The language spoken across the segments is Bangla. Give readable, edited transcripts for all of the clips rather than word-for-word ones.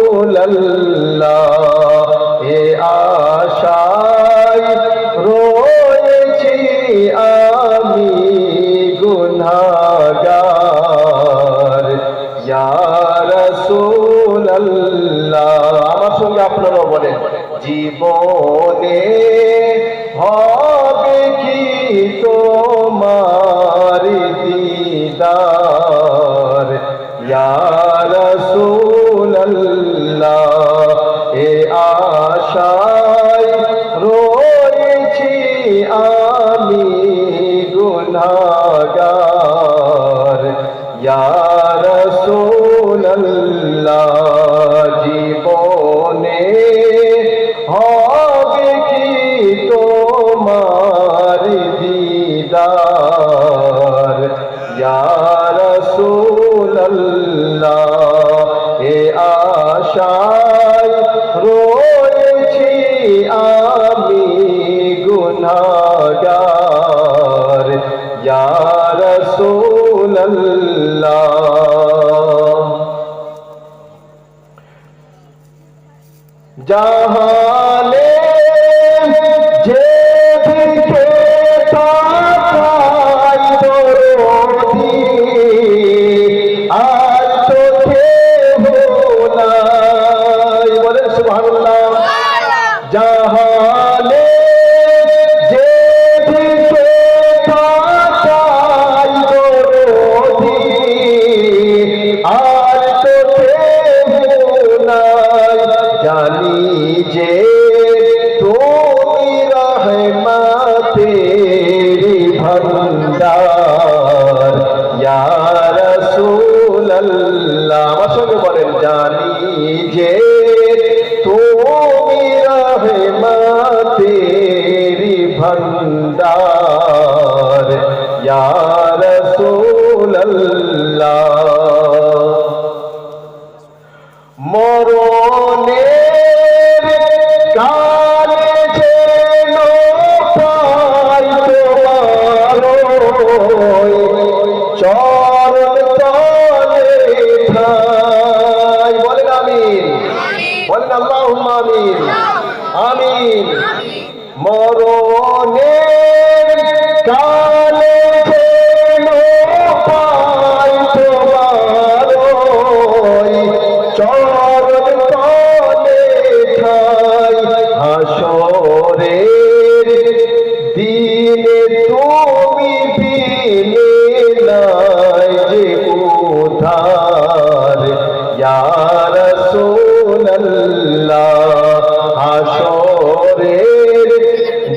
রাসূলুল্লাহ এ আশায় রয়েছি আমি গুনাহগার ইয়া রাসূলুল্লাহ। আমার সঙ্গে আপনারাও বলেন, জীবনে হবে কি তোমার দিদার ইয়া রাসূলুল্লাহ এ আশায় রয়েছি আমি গুনাহগার ইয়া রাসূলুল্লাহ। জীবনে হবে কি তোমার দিদার ইয়া রাসূলুল্লাহ এ আশায় রয়েছি আমি গুনাহগার ইয়া রাসূলুল্লাহ। জাহানে যেদিকে তাকাই দরদি আর তো কেহ নাই, বলেন সুবহানাল্লাহ। জাহানে যেদিকে তাকাই দরদি আর তো কেহ নাই, জানি যে তুমি রহমতের ভান্ডার ইয়া রাসূলুল্লাহ। আমার সঙ্গে বলেন, জানি যে তুমি রহমতের ভান্ডার ইয়া রাসূলুল্লাহ। মরণের কালে যেন পাই তোমার চরণ তলে ঠাই, বলেন আমিন, বলেন আল্লাহুম্মা আমিন, আমিন। মরণের কালে যেন পাই তোমার চরণ তলে ঠাই, হাসরের দিনে তুমি বিনে নাই যে উদ্ধার ইয়া রাসূলুল্লাহ। হাসরের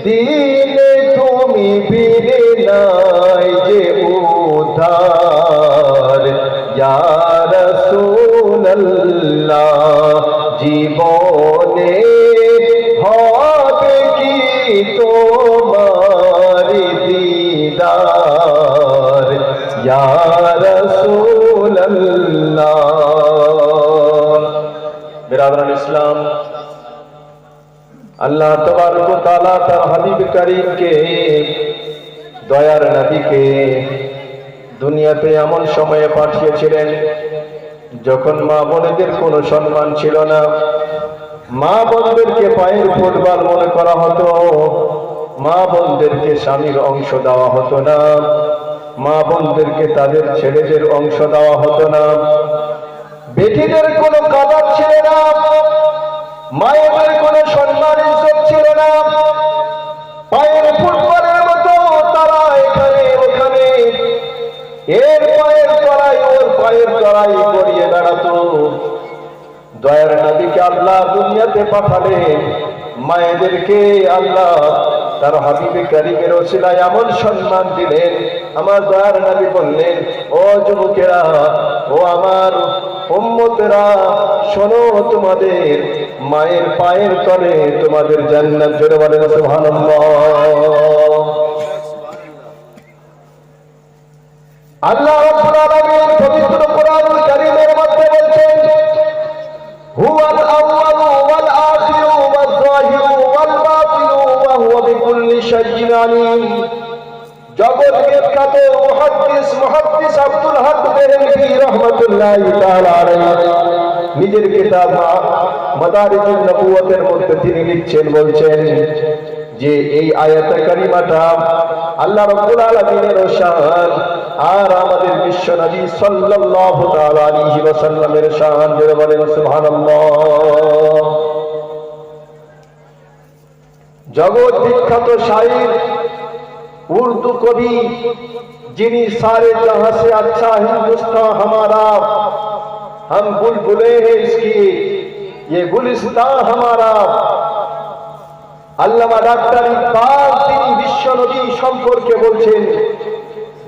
দিনে তুমি বিনে নাই যে উদ্ধার ইয়া রাসূলুল্লাহ। জীবনে হবে কি তোমার দিদার ইয়া রাসূলুল্লাহ। বিরাদরান ইসলাম, আল্লাহ তাবারক ওয়া তাআলা তার হাবিব করিমকে, দয়ার নবীকে দুনিয়াতে এমন সময়ে পাঠিয়েছিলেন যখন মা বোনদের কোনো সম্মান ছিল না। মা বোনদেরকে পায়ের ফুটবল মনে করা হতো, মা বোনদেরকে স্বামীর অংশ দেওয়া হতো না, মা বোনদেরকে তাদের ছেলেদের অংশ দেওয়া হতো না, বেটিদের কোনো কাদার ছিল না, মায়েদের কোনো সম্মান ইজ্জত ছিল না। পায়ের ফুটবলের মতো তারা এখানে ওখানে এর পায়ের তলায় ওর পায়ের তলায় গড়িয়ে বেড়াতো। দয়ার নবীকে আল্লাহ দুনিয়াতে পাঠালেন, মায়েদেরকে আল্লাহ তার হাবিবে কারিমের ওসিলায় এমন সম্মান দিলেন। আমার দয়ার নবী বললেন, ও যুবকেরা, ও আমার উম্মতেরা, শোনো, তোমাদের মায়ের পায়ের তলে তোমাদের জান্নাত। জোরে বলেন সুবহানাল্লাহ। আল্লাহ রাব্বুল আলামিন পবিত্র কোরআনুল কারীমের মধ্যে বলছেন, হুয়াল আউয়ালু ওয়াল আখিরু ওয়াজ যাহিরু ওয়াল বাতিনু ওয়া হুয়া বিকুল্লি শাইইন আলীম। জগৎ বিখ্যাত মুহাদ্দিস আব্দুল হক দেহলভী রাহমাতুল্লাহি তাআলা আলাইহি নিজের কিতাব মাদারিজুন নবুওয়াতের মধ্যে তিনি লিখছেন, বলছেন যে এই আয়াতে কারিমাটা আল্লাহ রাব্বুল আলামিনের শান আর আমাদের বিশ্ব নবী সাল্লাল্লাহু তাআলা আলাইহি ওয়াসাল্লামের শান। জোরে বলেন সুবহানাল্লাহ। জগৎ বিখ্যাত শায়র, উর্দু কবি, जिन्हीं सारे जहां से अच्छा हिंदुस्तान हमारा, हम बुलबुले हैं इसकी, ये गुलिस्तान हमारा। আল্লামা ডাক্তার ইকবাল তিনি বিশ্ব নবী সম্পর্কে বলছেন,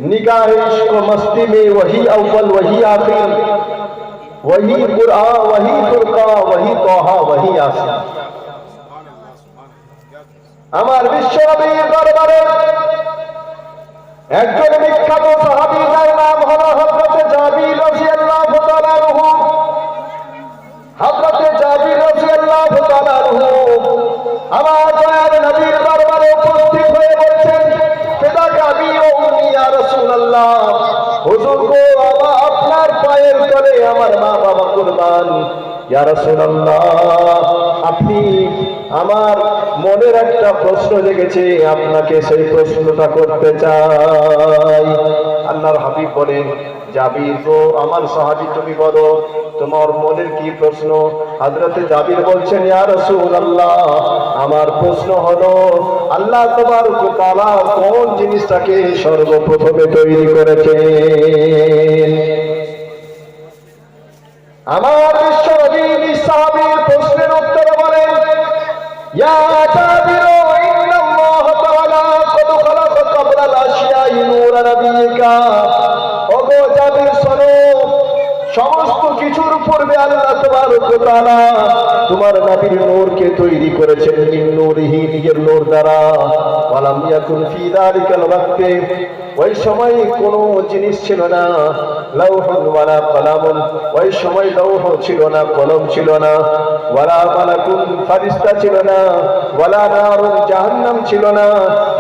নিগাহে ইশক মস্তি মে ওহি আউয়াল ওহি আখির, ওহি কুরআন ওহি ফুরকা ওহি তোহা ওহি ইয়াসিন। আমার বিশ্ব নবীর দরবারে একজন বিখ্যাত সাহাবী, যার নাম হলো হযরতে জাবির রাদিয়াল্লাহু তাআলা আনহু। হযরতে জাবির রাদিয়াল্লাহু তাআলা আনহু আমার দয়ার নবীর দরবারে উপস্থিত হয়ে বলছেন, ফিদাকা বি ও উম্মি ইয়া রাসূলুল্লাহ, হুজুর গো আপনার পায়ের তলে আমার মা বাবা কুরবান। ইয়া রাসূলুল্লাহ, আপনি আমার মনের একটা প্রশ্ন জেগেছে, আপনাকে সেই প্রশ্নটা করতে চাই। আল্লাহর হাবিব বলেন, জাবির গো আমার সাহাবী, তুমি বলো তোমার মনের কি প্রশ্ন? হযরতে জাবির বলছেন, ইয়া রাসূলুল্লাহ, আমার প্রশ্ন হলো আল্লাহ তাবারক ওয়া তাআলা কোন জিনিসটাকে সর্বপ্রথমে তৈরি করেছেন? আমার বিশ্ব নবী সাহাবীর প্রশ্নের উত্তরে বলেন, ইয়া জাবির ইন্নাল্লাহ তাআলা কদ খালাকা ক্বাবলাল আশিয়াই নূরা নাবিয়িকা। ওগো জাবির শোনো, সমস্ত কিছুর পূর্বে আল্লাহ তাবারক ওয়া তাআলা তোমার নবীর নূরকে তৈরি করেছেন মিন নূরিহি, নিজের নূর দ্বারা। ওয়ালাম ইয়াকুন ফি যালিকাল ওয়াক্তে, ওই সময় কোনো জিনিস ছিল না, লাউহুন ওয়ালা কলামুন, ওই সময় লৌহ ছিল না, কলম ছিল না, ওয়ালা মালাকুন, ফেরেশতা ছিল না, ওয়ালা নারুন, জাহান্নাম ছিল না,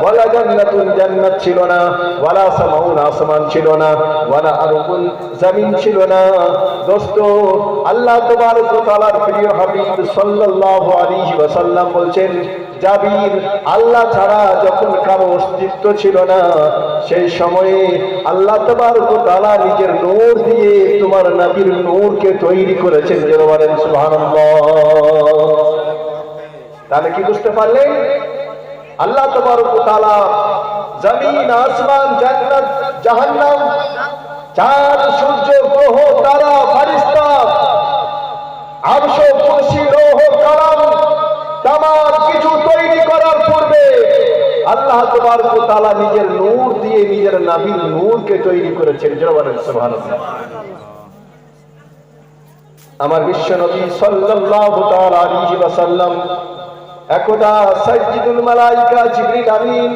ওয়ালা জান্নাতুন, জান্নাত ছিল না, ওয়ালা সামাউন, আসমান ছিল না, ওয়ালা আরদুন, জমিন ছিল না। দোস্ত, আল্লাহ তাবারক ওয়া তাআলার প্রিয় হাবিব সাল্লাল্লাহু আলাইহি ওয়াসাল্লাম বলছেন, জাবির, আল্লাহ ছাড়া যখন কারো অস্তিত্ব ছিল না, সেই সময়ে আল্লাহ তাবারক ওয়া তাআলা নিজের নূর দিয়ে তোমার নবীর নূরকে তৈরি করেছেন। যারা বলেন সুবহানাল্লাহ। তাহলে কি বুঝতে পারলেন? আল্লাহ তাবারক ওয়া তাআলা জমিন, আসমান, জান্নাত, জাহান্নাম, চাঁদ, সূর্য, গ্রহ, তারা, ফেরেশতা, আরশ, কুরসি, লৌহ, কলম, তামাম কিছু তৈরি করার পূর্বে আল্লাহ তাবারক ওয়া তাআলা নিজের নূর দিয়ে নিজের নবীর নূরকে তৈরি করেছেন। যারা বলেন সুবহানাল্লাহ। আমার বিশ্ব নবী সাল্লাল্লাহু তাআলা আলাইহি ওয়াসাল্লাম একদা সাইয়্যিদুল মালায়েকা জিবরিল আমিন,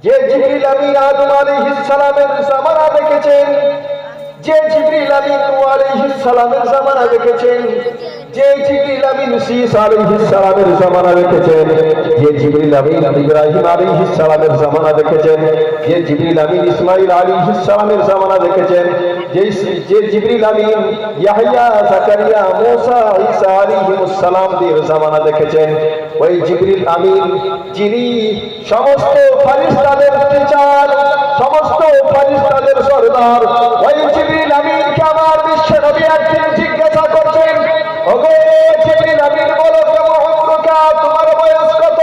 যে জিবরিল আমিন আদম আলাইহিস সালামের জামানা দেখেছেন, যে জিবরিল আমিন নূহ আলাইহিস সালামের জামানা দেখেছেন, যে জিবরিল আমিন ঈসা আলাইহিস সালামের জামানা দেখেছেন, যে জিবরিল আমিন ইব্রাহিম আলাইহিস সালামের জামানা দেখেছেন, যে জিবরিল আমিন ইসমাঈল আলাইহিস সালামের জামানা দেখেছেন, যে জিবরিল আমিন ইয়াহইয়া, যাকারিয়া, মূসা, ঈসা আলাইহিস সালামদের জামানা দেখেছেন, ওই জিবরিল আমিন যিনি সমস্ত ফেরেশতাদের টিচার, সমস্ত ফেরেশতাদের সরদার, ওই জিবরিল আমিনকে আমার বিশ্ব নবী একদিন জিজ্ঞাসা করছেন, ওগো জিবরিল আমিন, বলো কেমন উমরকা, তোমার বয়স কত?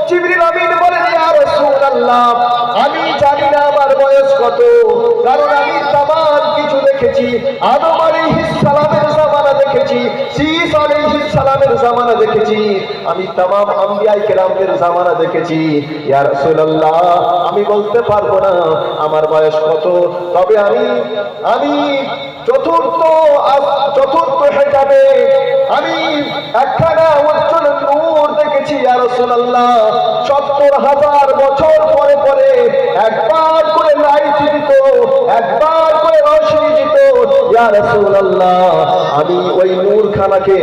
জিবরিল আমিন বলেন, ইয়া রাসূলুল্লাহ, আমি জানি না আমার বয়স কত, কারণ আমি তামাম কিছু দেখেছি। আদম আলাইহিস সালামের জামানা দেখেছি, ঈসা আলাইহিস সালামের জামানা দেখেছি, আমি তামাম আম্বিয়া কিরামদের জামানা দেখেছি। ইয়া রাসূলুল্লাহ, আমি বলতে পারবো না আমার বয়স কত, তবে আমি চতুর্থ হিজাবে আমি একখানা উজ্জ্বল নূর দেখেছি। ইয়া রাসূলুল্লাহ, ৭০,০০০ বছর পরে পরে একবার করে লাইট দিত, একবার করে রোশনি দিত। ইয়া রাসূলুল্লাহ, আমি ওই নূরখানাকে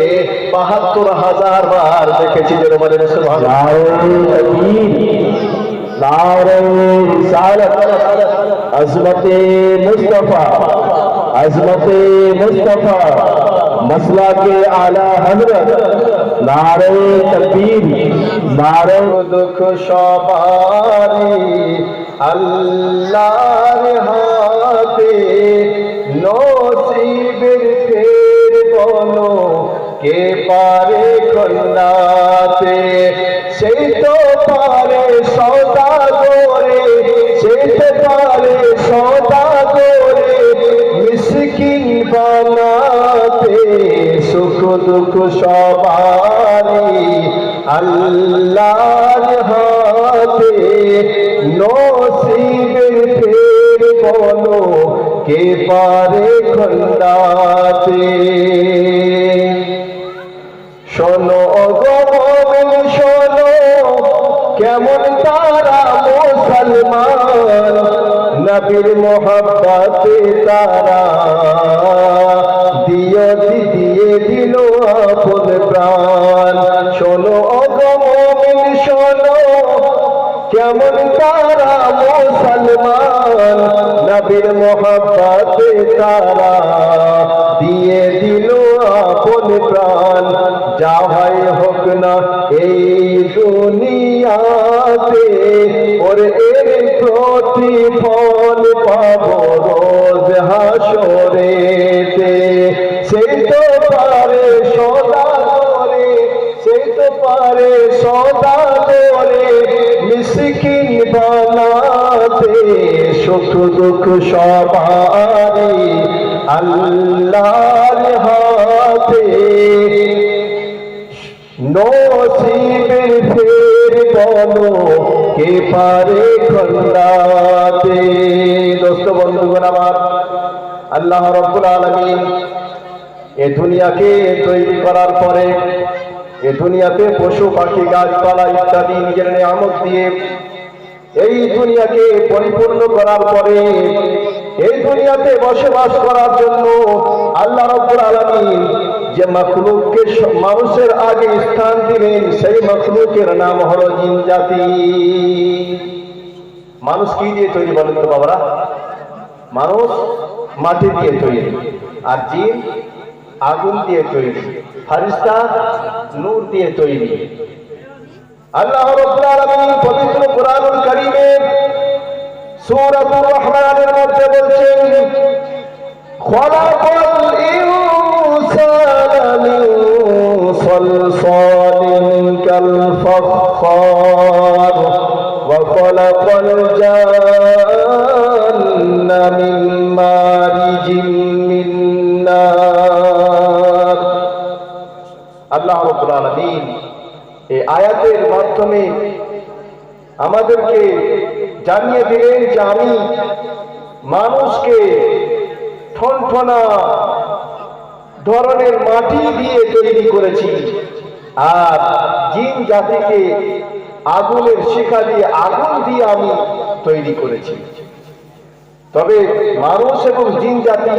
৭২,০০০ বার দেখেছি। যেন বলেন সুবহানাল্লাহ। নারে রিসালাত, আজমতে মুস্তাফা, अज़मते मुस्तफा मसला के आला हजरत नारे तकबीर नारे दुख सवारी अल्लाहर हाथे नसीबेर फेर बोलो के पारे खंडाते সেই তো পারে সওদা করে সেই তো পারে সওদা করে মিসকিন বানাতে সুখ দুঃখ সবারই আল্লাহর হাতে নসিবের ফের বলো কে পারে খন্ডাতে শোনো গো মুমিন শোনো কেমন তারা মুসলমান নবীর মোহাব্বতে তারা দিয়ে দিল আপন প্রাণ শোনো গো মুমিন শোনো কেমন তারা মুসলমান নবীর মোহাব্বতে তারা দিয়ে দিল আপন প্রাণ যা হয় হোক না এই দুনিয়াতে ওর এর প্রতিফল পাবো রোজ হাসরেতে সেই তো পারে সদা করে সেই তো পারে সদা করে মিসকিন বানাতে সুখ দুঃখ সবারই আল্লাহর হাতে নসিবের ফের বলো কে পারে খন্ডাতে দোস্ত বন্ধুগণ আমার আল্লাহ রাব্বুল আলামিন এই দুনিয়াকে তৈরি করার পরে এই দুনিয়াতে পশু পাখি গাছপালা ইত্যাদি নিজের নিয়ামত দিয়ে এই দুনিয়াকে পরিপূর্ণ করার পরে এই দুনিয়াতে বসবাস করার জন্য আল্লাহ রাব্বুল আলামিন যে মাখলুককে মানুষের আগে স্থান দিলেন সেই মাখলুকের নাম হলো জিন জাতি মানুষ কি দিয়ে তৈরি বলেন তো বাবারা মানুষ মাটি দিয়ে তৈরি আর জিন আগুন দিয়ে তৈরি ফেরেশতা নূর দিয়ে তৈরি আল্লাহ রাব্বুল আলামিন পবিত্র কুরআনুল কারীমে সূরাতুর রহমানের মধ্যে বলছেন খলাকাল ইনসানা মিন সালসালিন কাল ফাখখার ওয়া খলাকাল জান্না মিন মারিজিন মিন নার আল্লাহ রাব্বুল আলামিন এই আয়াতের মাধ্যমে আমাদেরকে জানিয়ে দিলেন যে আমি মানুষকে ঠনঠনা ধরনের মাটি দিয়ে তৈরি করেছি আর জিন জাতিকে আগুনের শিখা দিয়ে আগুন দিয়ে আমি তৈরি করেছি তবে মানুষ এবং জিন জাতি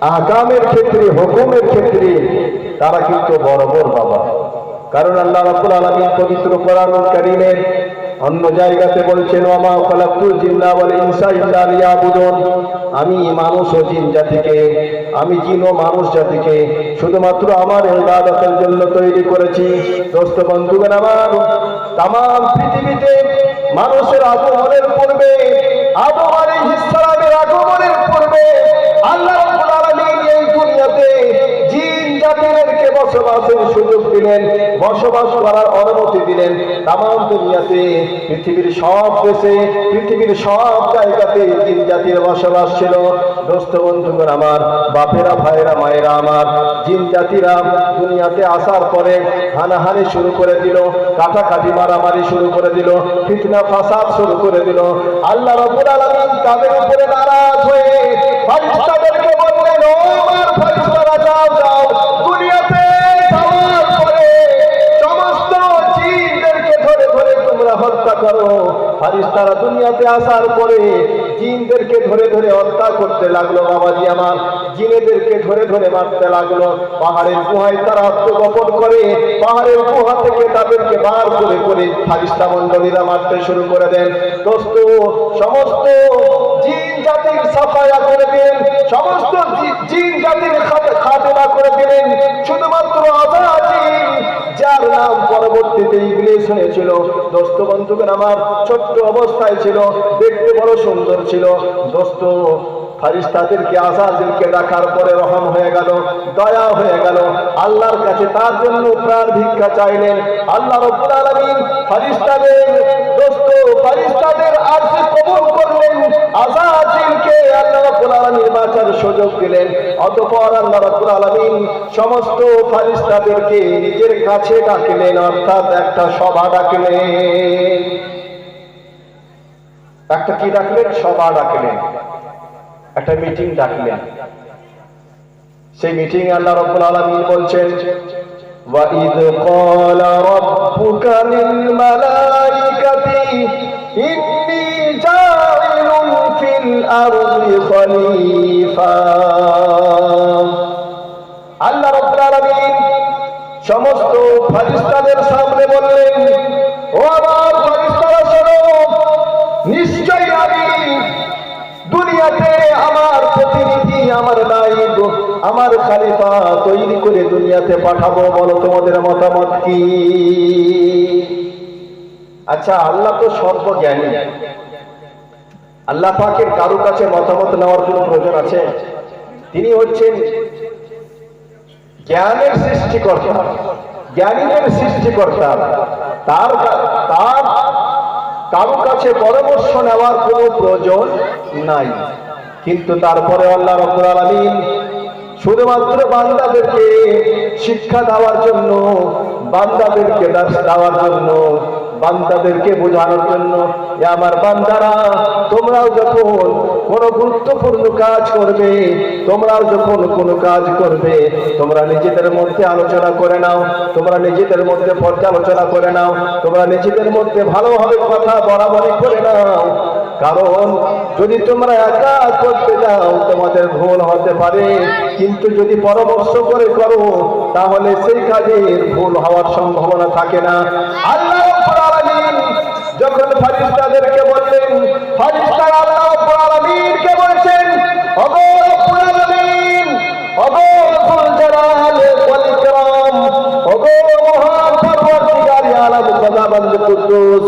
আহকামের ক্ষেত্রে হুকুমের ক্ষেত্রে তারা কিন্তু বরাবর বাবা কারণ আল্লাহ রাব্বুল আলামিন পবিত্র কোরআনুল কারীমে অন্য জায়গাতে বলছেন ওয়া খালাকতুল জিন্না ওয়াল ইনসা ইল্লা লিয়াবুদুন আমি মানুষ ও জিন জাতিকে আমি জিন ও মানুষ জাতিকে শুধুমাত্র আমার ইবাদতের জন্য তৈরি করেছি দোস্ত বন্ধুগণ আমার तमाम পৃথিবীতে মানুষের আগমনের পূর্বে আদম আলাইহিস সালামের আগমনের পূর্বে আল্লাহ রাব্বুল আলামিন এই দুনিয়াতে জিন জাতিদেরকে বসবাসের সুযোগ দিলেন বসবাস করার অনুমতি দিলেন तमाम দুনিয়াতে পৃথিবীর সব দেশে পৃথিবীর সব জায়গাতে জিন জাতির বসবাস ছিল দোস্ত বন্ধুগণ আমার বাপেরা ভাইরা মায়েরা আমার জিন জাতিরা দুনিয়াতে আসার পরে হানাহানি শুরু করে দিল কাটাকাটি মারামারি শুরু করে দিল ফিতনা ফাসাদ শুরু করে দিল আল্লাহ রাব্বুল আলামিন তাদের উপরে নারাজ হয়ে ফেরেশতাদেরকে বললেন ও আমার ফেরেশতারা যাও যাও দুনিয়াতে যাওয়ার পরে সমস্ত জিনদেরকে ধরে ধরে তোমরা হত্যা করো ফেরেশতারা দুনিয়াতে আসার পরে জিনদেরকে ধরে ধরে হত্যা করতে লাগলো বাবাজি আমার জিনেদেরকে ধরে ধরে মারতে লাগলো পাহাড়ের গুহায় তারা আত্মগোপন করে পাহাড়ের গুহা থেকে তাদেরকে বার করে করে ফেরেশতা মণ্ডলীরা মারতে শুরু করে দেন দোস্ত সমস্ত জিন জাতির সাফায়া করে দিলেন, সমস্ত জিন জাতির খাতেমা করে দিলেন। শুধুমাত্র আযাজিল, যার নাম পরবর্তীতে ইবলিস হয়েছিল। দোস্ত বন্ধুগণ আমার, ছোট্ট অবস্থায় ছিল, দেখতে বড় সুন্দর ছিল। দোস্ত ফেরেশতাদেরকে আযাজিলকে রাখার পরে রহম হয়ে গেল, দয়া হয়ে গেল। আল্লাহর কাছে তার জন্য প্রাণ ভিক্ষা চাইলেন। আল্লাহ রাব্বুল আলামিন ফেরেশতাদের আরশ কবুল করলেন। আযাজিলকে আল্লাহ রাব্বুল আলামিন বাঁচার সুযোগ দিলেন। অতঃপর আল্লাহ রাব্বুল আলামিন সমস্ত ফেরেশতাদেরকে নিজের কাছে ডাকলেন, অর্থাৎ একটা সভা ডাকলেন। একটা কি ডাকলেন? সভা ডাকলেন, একটা মিটিং ডাকলেন। সেই মিটিং আল্লাহ রাব্বুল আলামিন বলছেন, وَإِذْ قَالَ رَبُّكَ لِلْمَلَائِكَةِ إِنِّي جَاعِلٌ فِي الْأَرْضِ خَلِيفَةً। আল্লাহ রাব্বুল আলামিন সমস্ত ফেরেশতাদের সামনে বললেন, ও আমার ফেরেশতারা শোনো, নিশ্চয়ই আমি দুনিয়াতে আমার প্রতিনিধি, আমার নায়েব, আমার খলিফা তৈরি করে দুনিয়াতে পাঠাবো। বলো তোমাদের মতামত কি? আচ্ছা, আল্লাহ তো সর্বজ্ঞানী। আল্লাহ পাকের কারো কাছে মতামত নেওয়ার কোনো প্রয়োজন আছে? তিনি হচ্ছেন জ্ঞানের সৃষ্টিকর্তা, জ্ঞানীদের সৃষ্টিকর্তা। তার কারো কাছে পরামর্শ নেওয়ার কোনো প্রয়োজন নাই। কিন্তু তারপরে আল্লাহ রাব্বুল আলামিন শুধুমাত্র বান্দাদেরকে শিক্ষা দেওয়ার জন্য, বান্দাদেরকে দার্স দেওয়ার জন্য, বান্দাদেরকে বোঝানোর জন্য, আমার বান্দারা তোমরাও যখন কোনো গুরুত্বপূর্ণ কাজ করবে, তোমরাও যখন কোনো কাজ করবে, তোমরা নিজেদের মধ্যে আলোচনা করে নাও, তোমরা নিজেদের মধ্যে পর্যালোচনা করে নাও, তোমরা নিজেদের মধ্যে ভালোভাবে কথা বরাবরি করে নাও। কারণ যদি তোমরা একা করতে যাও তোমাদের ভুল হতে পারে, কিন্তু যদি পরামর্শ করে করো তাহলে সেই কাজের ভুল হওয়ার সম্ভাবনা থাকে না। আল্লাহ রাব্বুল আলামিন যখন ফেরেশতাদেরকে বললেন, ফেরেশতারা আল্লাহ রাব্বুল আলামিনকে বলছেন, ওগো রাব্বুল আলামিন, ওগো রব্বুল জালাল ওয়াল ইকরাম, ওগো মহান পরওয়ারদিগার আলম খোদাবন্দ কুদ্দুস,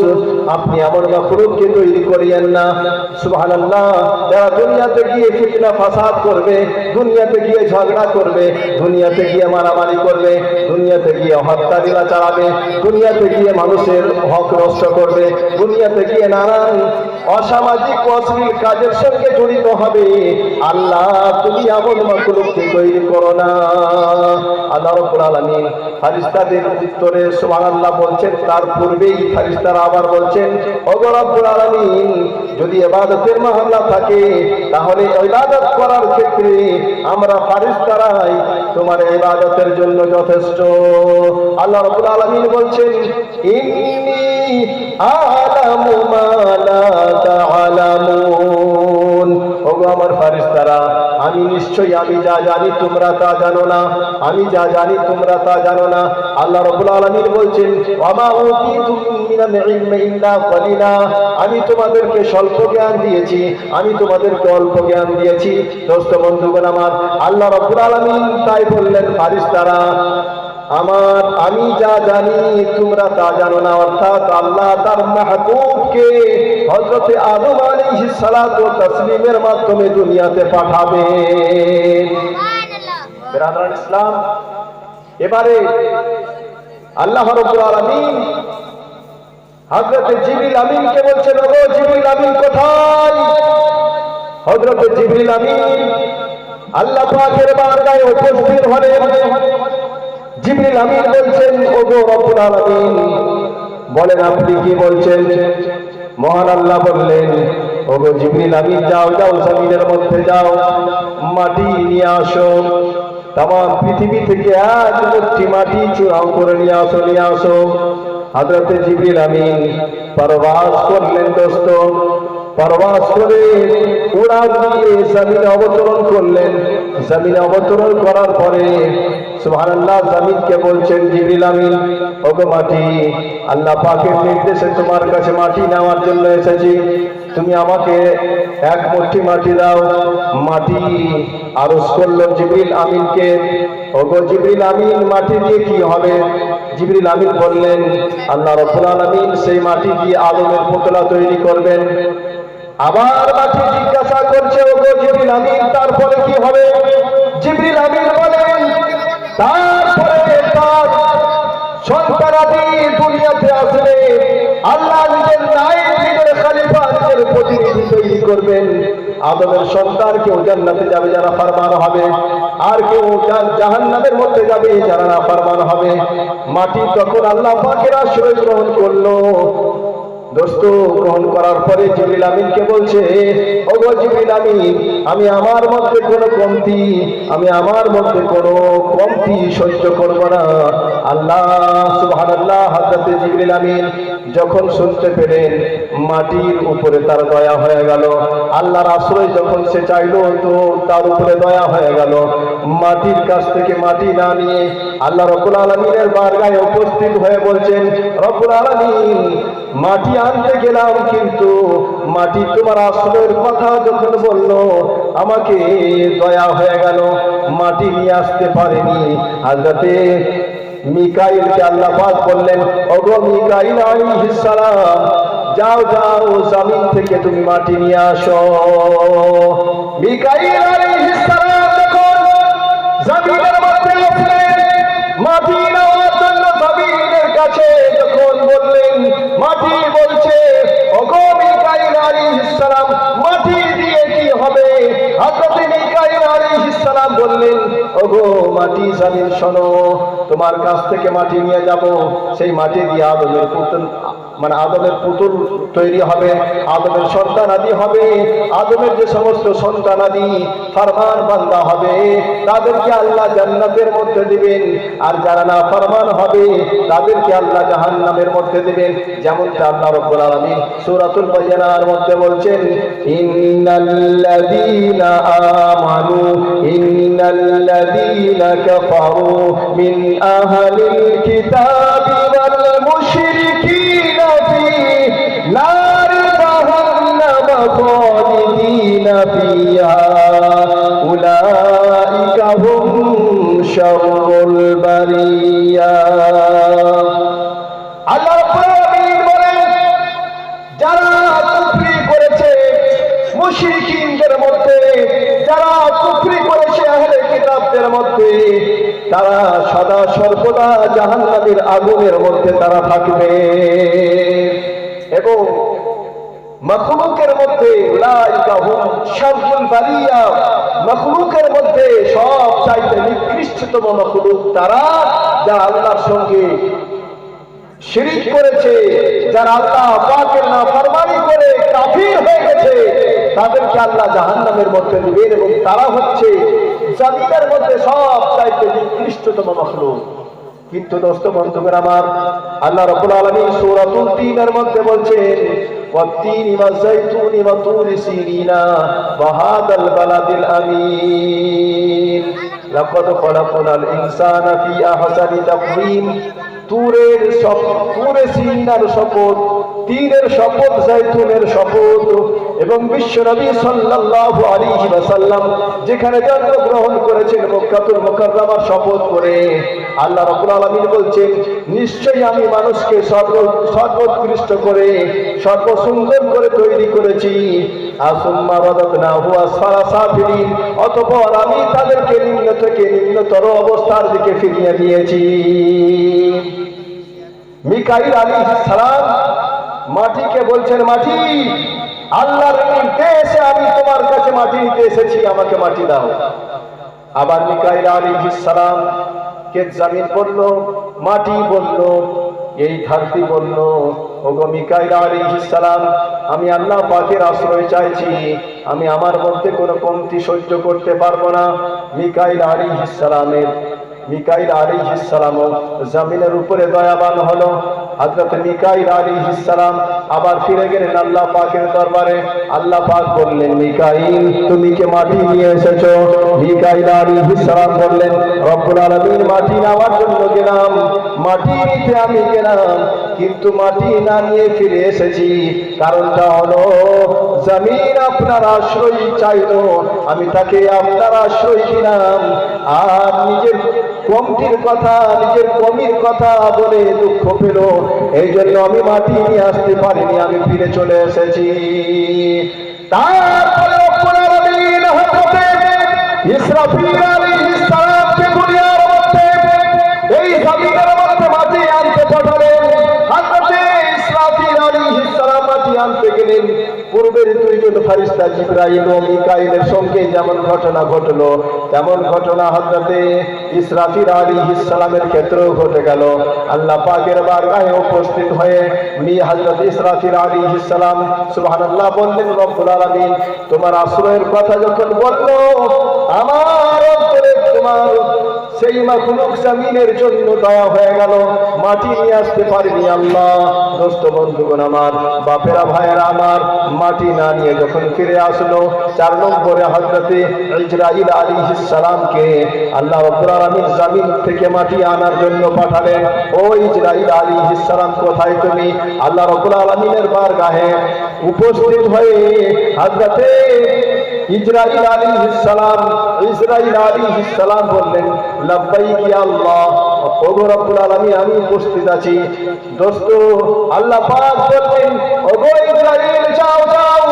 আপনি এমন মাখলুককে তৈরি করিয়েন না, সুবহানাল্লাহ, যারা দুনিয়াতে গিয়ে ফিতনা ফাসাদ করবে, দুনিয়াতে গিয়ে ঝগড়া করবে, দুনিয়াতে গিয়ে মারামারি করবে, দুনিয়াতে গিয়ে হত্যা লীলা চালাবে, দুনিয়াতে গিয়ে মানুষের হক নষ্ট করবে, দুনিয়াতে গিয়ে নানান অসামাজিক অশ্লীল কাজের সঙ্গে জড়িত হবে। আল্লাহ তুমি এমন মাখলুককে তৈরি করো না। আল্লাহ রাব্বুল আলামিন ফেরেশতাদের উত্তরে সুবহানাল্লাহ বলছেন। তার পূর্বেই ফেরেশতারা আবার বলছেন, ওগো রব্বুল আলামিন, যদি ইবাদতের মহল্লা থাকে তাহলে ইবাদত করার ক্ষেত্রে আমরা ফেরেশতারাই তোমার ইবাদতের জন্য যথেষ্ট। আল্লাহ রাব্বুল আলামিন বলছেন, ইন্নী আ'লামু মা লা তা'লামুন, ওগো আমার ফেরেশতারা, আমি নিশ্চয়ই আমি যা জানি তোমরা তা জানো না, আমি যা জানি তোমরা তা জানো না। আল্লাহ রাব্বুল আলামিন বলছেন, ওয়ামা উতীতুম মিনাল ইলমি ইল্লা কলিলা, আমি তোমাদেরকে স্বল্প জ্ঞান দিয়েছি, আমি তোমাদেরকে অল্প জ্ঞান দিয়েছি। দোস্ত বন্ধুগণ আমার, আল্লাহ রাব্বুল আলামিন তাই বললেন, ফেরেশতারা আমি যা জানি তোমরা তা জানো না। অর্থাৎ আল্লাহ তার মাহবুবকে হযরত আদম আলাইহিস সালাতু ওয়াস তাসলিমের মাধ্যমে দুনিয়াতে পাঠাবেন। বিরাদরান ইসলাম, এবারে আল্লাহ রাব্বুল আলামিন হযরত জিবরিল আমিনকে বলছেন, ওগো জিবরিল আমিন কোথায়? হযরত জিবরিল আমিন আল্লাহ পাকের বারগাহে উপস্থিত হলেন। জিবরিল আমিন বলছেন, ওগো রব্বুল আলামিন, বলেন আপনি কি বলছেন? মহান আল্লাহ বললেন, ওগো জিবরিল আমিন, যাও যাও জমিনের মধ্যে যাও, মাটি নিয়ে আসো, তামাম পৃথিবী থেকে এক মুঠি মাটি চূড়াও করে নিয়ে আসো, নিয়ে আসো। হযরত জিবরিল আমিন পরওয়াজ করলেন। দোস্ত, পরওয়াজ করে উড়ান দিয়ে জমিনে অবতরণ করলেন। জমিনে অবতরণ করার পরে সুবহানাল্লাহ জমিনকে বলছেন, জিবরিল আমিন, ওগো মাটি, আল্লাহ পাকের নির্দেশে তোমার কাছে মাটি নেওয়ার জন্য এসেছি। তুমি আমাকে এক মুঠি মাটি দাও। মাটি আরজ করলো জিবরিল আমিনকে, ওগো জিবরিল আমিন, মাটি দিয়ে কি হবে? জিবরিল আমিন বললেন, আল্লাহ রাব্বুল আলামিন সেই মাটি দিয়ে আদমের পুতলা তৈরি করবেন। আবার মাটি জিজ্ঞাসা করছে, ওগো জিবরিল আমিন, তারপরে কি হবে? জিবরিল আমিন বলেন, তারপরে তার সন্তানাদি দুনিয়াতে আসবে, আল্লাহ নিজের নায়েব, নিজের খলিফা, নিজের প্রতিনিধি তৈরি করবেন। আদমের সন্তান কেউ জান্নাতে যাবে যারা ফরমান হবে, আর কেউ জাহান্নামের মধ্যে যাবে যারা নাফরমান হবে। মাটি তখন আল্লাহ পাকের আশ্রয় গ্রহণ করলো। দোস্ত, গ্রহণ করার পরে জিবরিল আমিনকে বলছে, ওগো জিবরিল আমিন, আমি আমার মধ্যে কোনো কমতি সহ্য করব না। আল্লাহ সুবহানাল্লাহ। হযরত জিবরিল আমিন যখন শুনতে পেলেন মাটির উপরে তার দয়া হয়ে গেল, আল্লাহর আশ্রয় যখন সে চাইলো তো তার উপরে দয়া হয়ে গেল। মাটির কাছ থেকে মাটি না নিয়ে আল্লাহ রাব্বুল আলামিনের বারগাহে উপস্থিত হয়ে বলছেন, রব্বুল আলামিন, মাটি আনতে গেলাম, কিন্তু মাটি তোমার আশ্রয়ের কথা যখন বললো আমাকে দয়া হয়ে গেল, মাটি নিয়ে আসতে পারেনি। হযরতে মিকাইলকে আল্লাহ পাক বললেন, ওগো মিকাইল আলাইহিস সালাম, যাও যাও, জমিন থেকে তুমি মাটি নিয়ে আসো। মিকাইল আলাইহিস সালাম যখন জমিনের মধ্যে আসলেন, মাটি নেওয়ার জন্য জমিনের কাছে যখন বললেন, মাটি বলছে, ওগো মিকাইল আলাইহিস সালাম, মাটি দিয়ে কি হবে? হযরত মিকাইল আলাইহিস সালাম বললেন, ওগো মাটি, জমিন শোনো, তোমার কাছ থেকে মাটি নিয়ে যাব, সেই মাটি দিয়ে আদমের পুতুল তৈরি হবে, আদমের সন্তানাদি হবে। আদমের যে সমস্ত সন্তানাদি ফরমান বান্দা হবে তাদেরকে আল্লাহ জান্নাতের মধ্যে দিবেন, আর যারা না ফরমান হবে তাদেরকে আল্লাহ জাহান্নামের মধ্যে দিবেন। যেমনটা আল্লাহ রাব্বুল আলামিন সূরাতুল বায়িনার মধ্যে বলছেন, ইন্নাল্লাযীনা আমানু ইন্নাল্লাযীনা কাফারু মিন আহলিল কিতাবি ওয়াল মুশরিকিনা ফি নারি জাহান্নাম খালিদিনা ফিহা উলাইকা হুম শাররুল বারিয়া। আল্লাহ রাব্বুল আলামিন বলেন, যারা কুফরি করেছে মুশরিকিনদের মধ্যে, যারা কুফরি করেছে আহলে কিতাবদের মধ্যে, তারা সদা সর্বদা জাহান্নামের আগুনের মধ্যে তারা থাকবে। এবং মখলুকের মধ্যে উলাইকা হুম শাররুল বারিয়া, মখলুকের মধ্যে সব চাইতে নিকৃষ্টতম মখলুক তারা, যারা আল্লাহর সঙ্গে শিরিক করেছে, যারা আল্লাহ পাকের নাফরমানি করে কাফির হয়ে গেছে, তাদেরকে আল্লাহ জাহান্নামের মধ্যে দিবেন। এবং তারা হচ্ছে জমিনের মধ্যে সব চাইতে নিকৃষ্টতম মখলুক। কিন্তু দোস্ত বন্ধুগণ আমার, আল্লাহ রাব্বুল আলামিন সূরাতুল তিনের মধ্যে বলছেন, ওয়াত-তিনি ওয়াজ-যাইতুনি ওয়া তুরি সিনিনা ওয়া হাদাল বালাদিল আমিন লাকাদ খালাকনাল ইনসানা ফি আহসানি তাকওয়িম। তুরে সিনার শপথ, তিনের শপথ, জাইতুনের শপথ, এবং বিশ্বনবী সাল্লাল্লাহু আলাইহি ওয়াসাল্লাম যেখানে জন্মগ্রহণ করেছেন মক্কাতুল মুকাররমার শপথ করে আল্লাহ রাব্বুল আলামিন বলছেন, নিশ্চয়ই আমি মানুষকে সর্বোৎকৃষ্ট করে, সর্বসুন্দর করে তৈরি করেছি। আসুম্মা রাদাদনাহু আসফালা সাফিলিন, অতঃপর আমি তাদেরকে নিম্ন থেকে নিম্নতর অবস্থার দিকে ফিরিয়ে দিয়েছি। মিকাইল আলাইহিস সালাম মাটিকে বলছেন, মাটি, আল্লাহর নির্দেশে আমি তোমার কাছে মাটি নিতে এসেছি, আমাকে মাটি দাও। আবার মিকাইল আলাইহিস সালাম কে জমিন বলল, মাটি বলল, এই ধরতি বলল, ওগো মিকাইল আলাইহিস সালাম, আমি আল্লাহ পাকের আশ্রয় চাইছি, আমি আমার মধ্যে কোনো কমতি সহ্য করতে পারবো না। মিকাইল আলাইহিস সালাম জমিনের উপরে দয়াবান হলো, হযরত মিকাইল আলাইহিস সালাম আবার ফিরে গেলেন আল্লাহ পাকের দরবারে। আল্লাহ পাক বললেন, মিকাইল তুমি কি মাটি নিয়ে এসেছো? মিকাইল আলাইহিস সালাম বললেন, রব্বুল আলামিন মাটি নেওয়ার জন্য গেলাম, মাটি নিতে আমি গেলাম, কিন্তু মাটি না নিয়ে ফিরে এসেছি। কারণটা হলো জমিন আপনার আশ্রয় চাইলো, আমি তাকে আপনার আশ্রয় দিলাম, আর নিজের কমতির কথা, নিজের কমির কথা বলে দুঃখ পেল, এই জন্য আমি মাটি নিয়ে আসতে পারিনি, আমি ফিরে চলে এসেছি। তারপরে রব্বুল আলামিন হযরত ইসরাফিল আলাইহিস সালামকে দুনিয়ার মধ্যে এই জমিনের মধ্যে মাটি আনতে পাঠালেন। হযরত ইসরাফিল আলাইহিস সালাম মাটি আনতে গেলেন। পূর্বের দুইজন ফেরেশতা জিবরাইল ও মিকাইলের সঙ্গে যেমন ঘটনা ঘটলো, তেমন ঘটনা হযরত ইসরাফিল আলাইহিস সালামের ক্ষেত্রেও ঘটে গেল। আল্লাহ পাকের বারগাহে উপস্থিত হয়ে হযরত ইসরাফিল আলাইহিস সালাম সুবহানাল্লাহ বললেন, রব্বুল আলামিন তোমার আশ্রয়ের কথা যখন বললো, আমার অন্তরে তোমার সেই মাখলুক জমিনের জন্য দয়া হয়ে গেল, মাটি নিয়ে আসতে পারিনি। আল্লাহ দোস্ত বন্ধুগণ আমার, বাপেরা ভাইয়েরা আমার, মাটি না নিয়ে যখন ফিরে আসলো, 4 নম্বরে হযরত ইসরাঈল আলাইহিস সালামকে আল্লাহ রাব্বুল আলামিন জমিন থেকে মাটি আনার জন্য পাঠালেন। ও ইসরাঈল আলাইহিস সালাম কোথায় তুমি? আল্লাহ রাব্বুল আলামিনের বারগাহে উপস্থিত হয়ে হযরত ইসরাঈল আলাইহিস সালাম বললেন, লাব্বাইক ইয়া আল্লাহ, ওগো রব্বুল আলামিন আমি উপস্থিত আছি। দোস্ত আল্লাহ পাক বললেন, ওগো ইসরাঈল যাও যাও,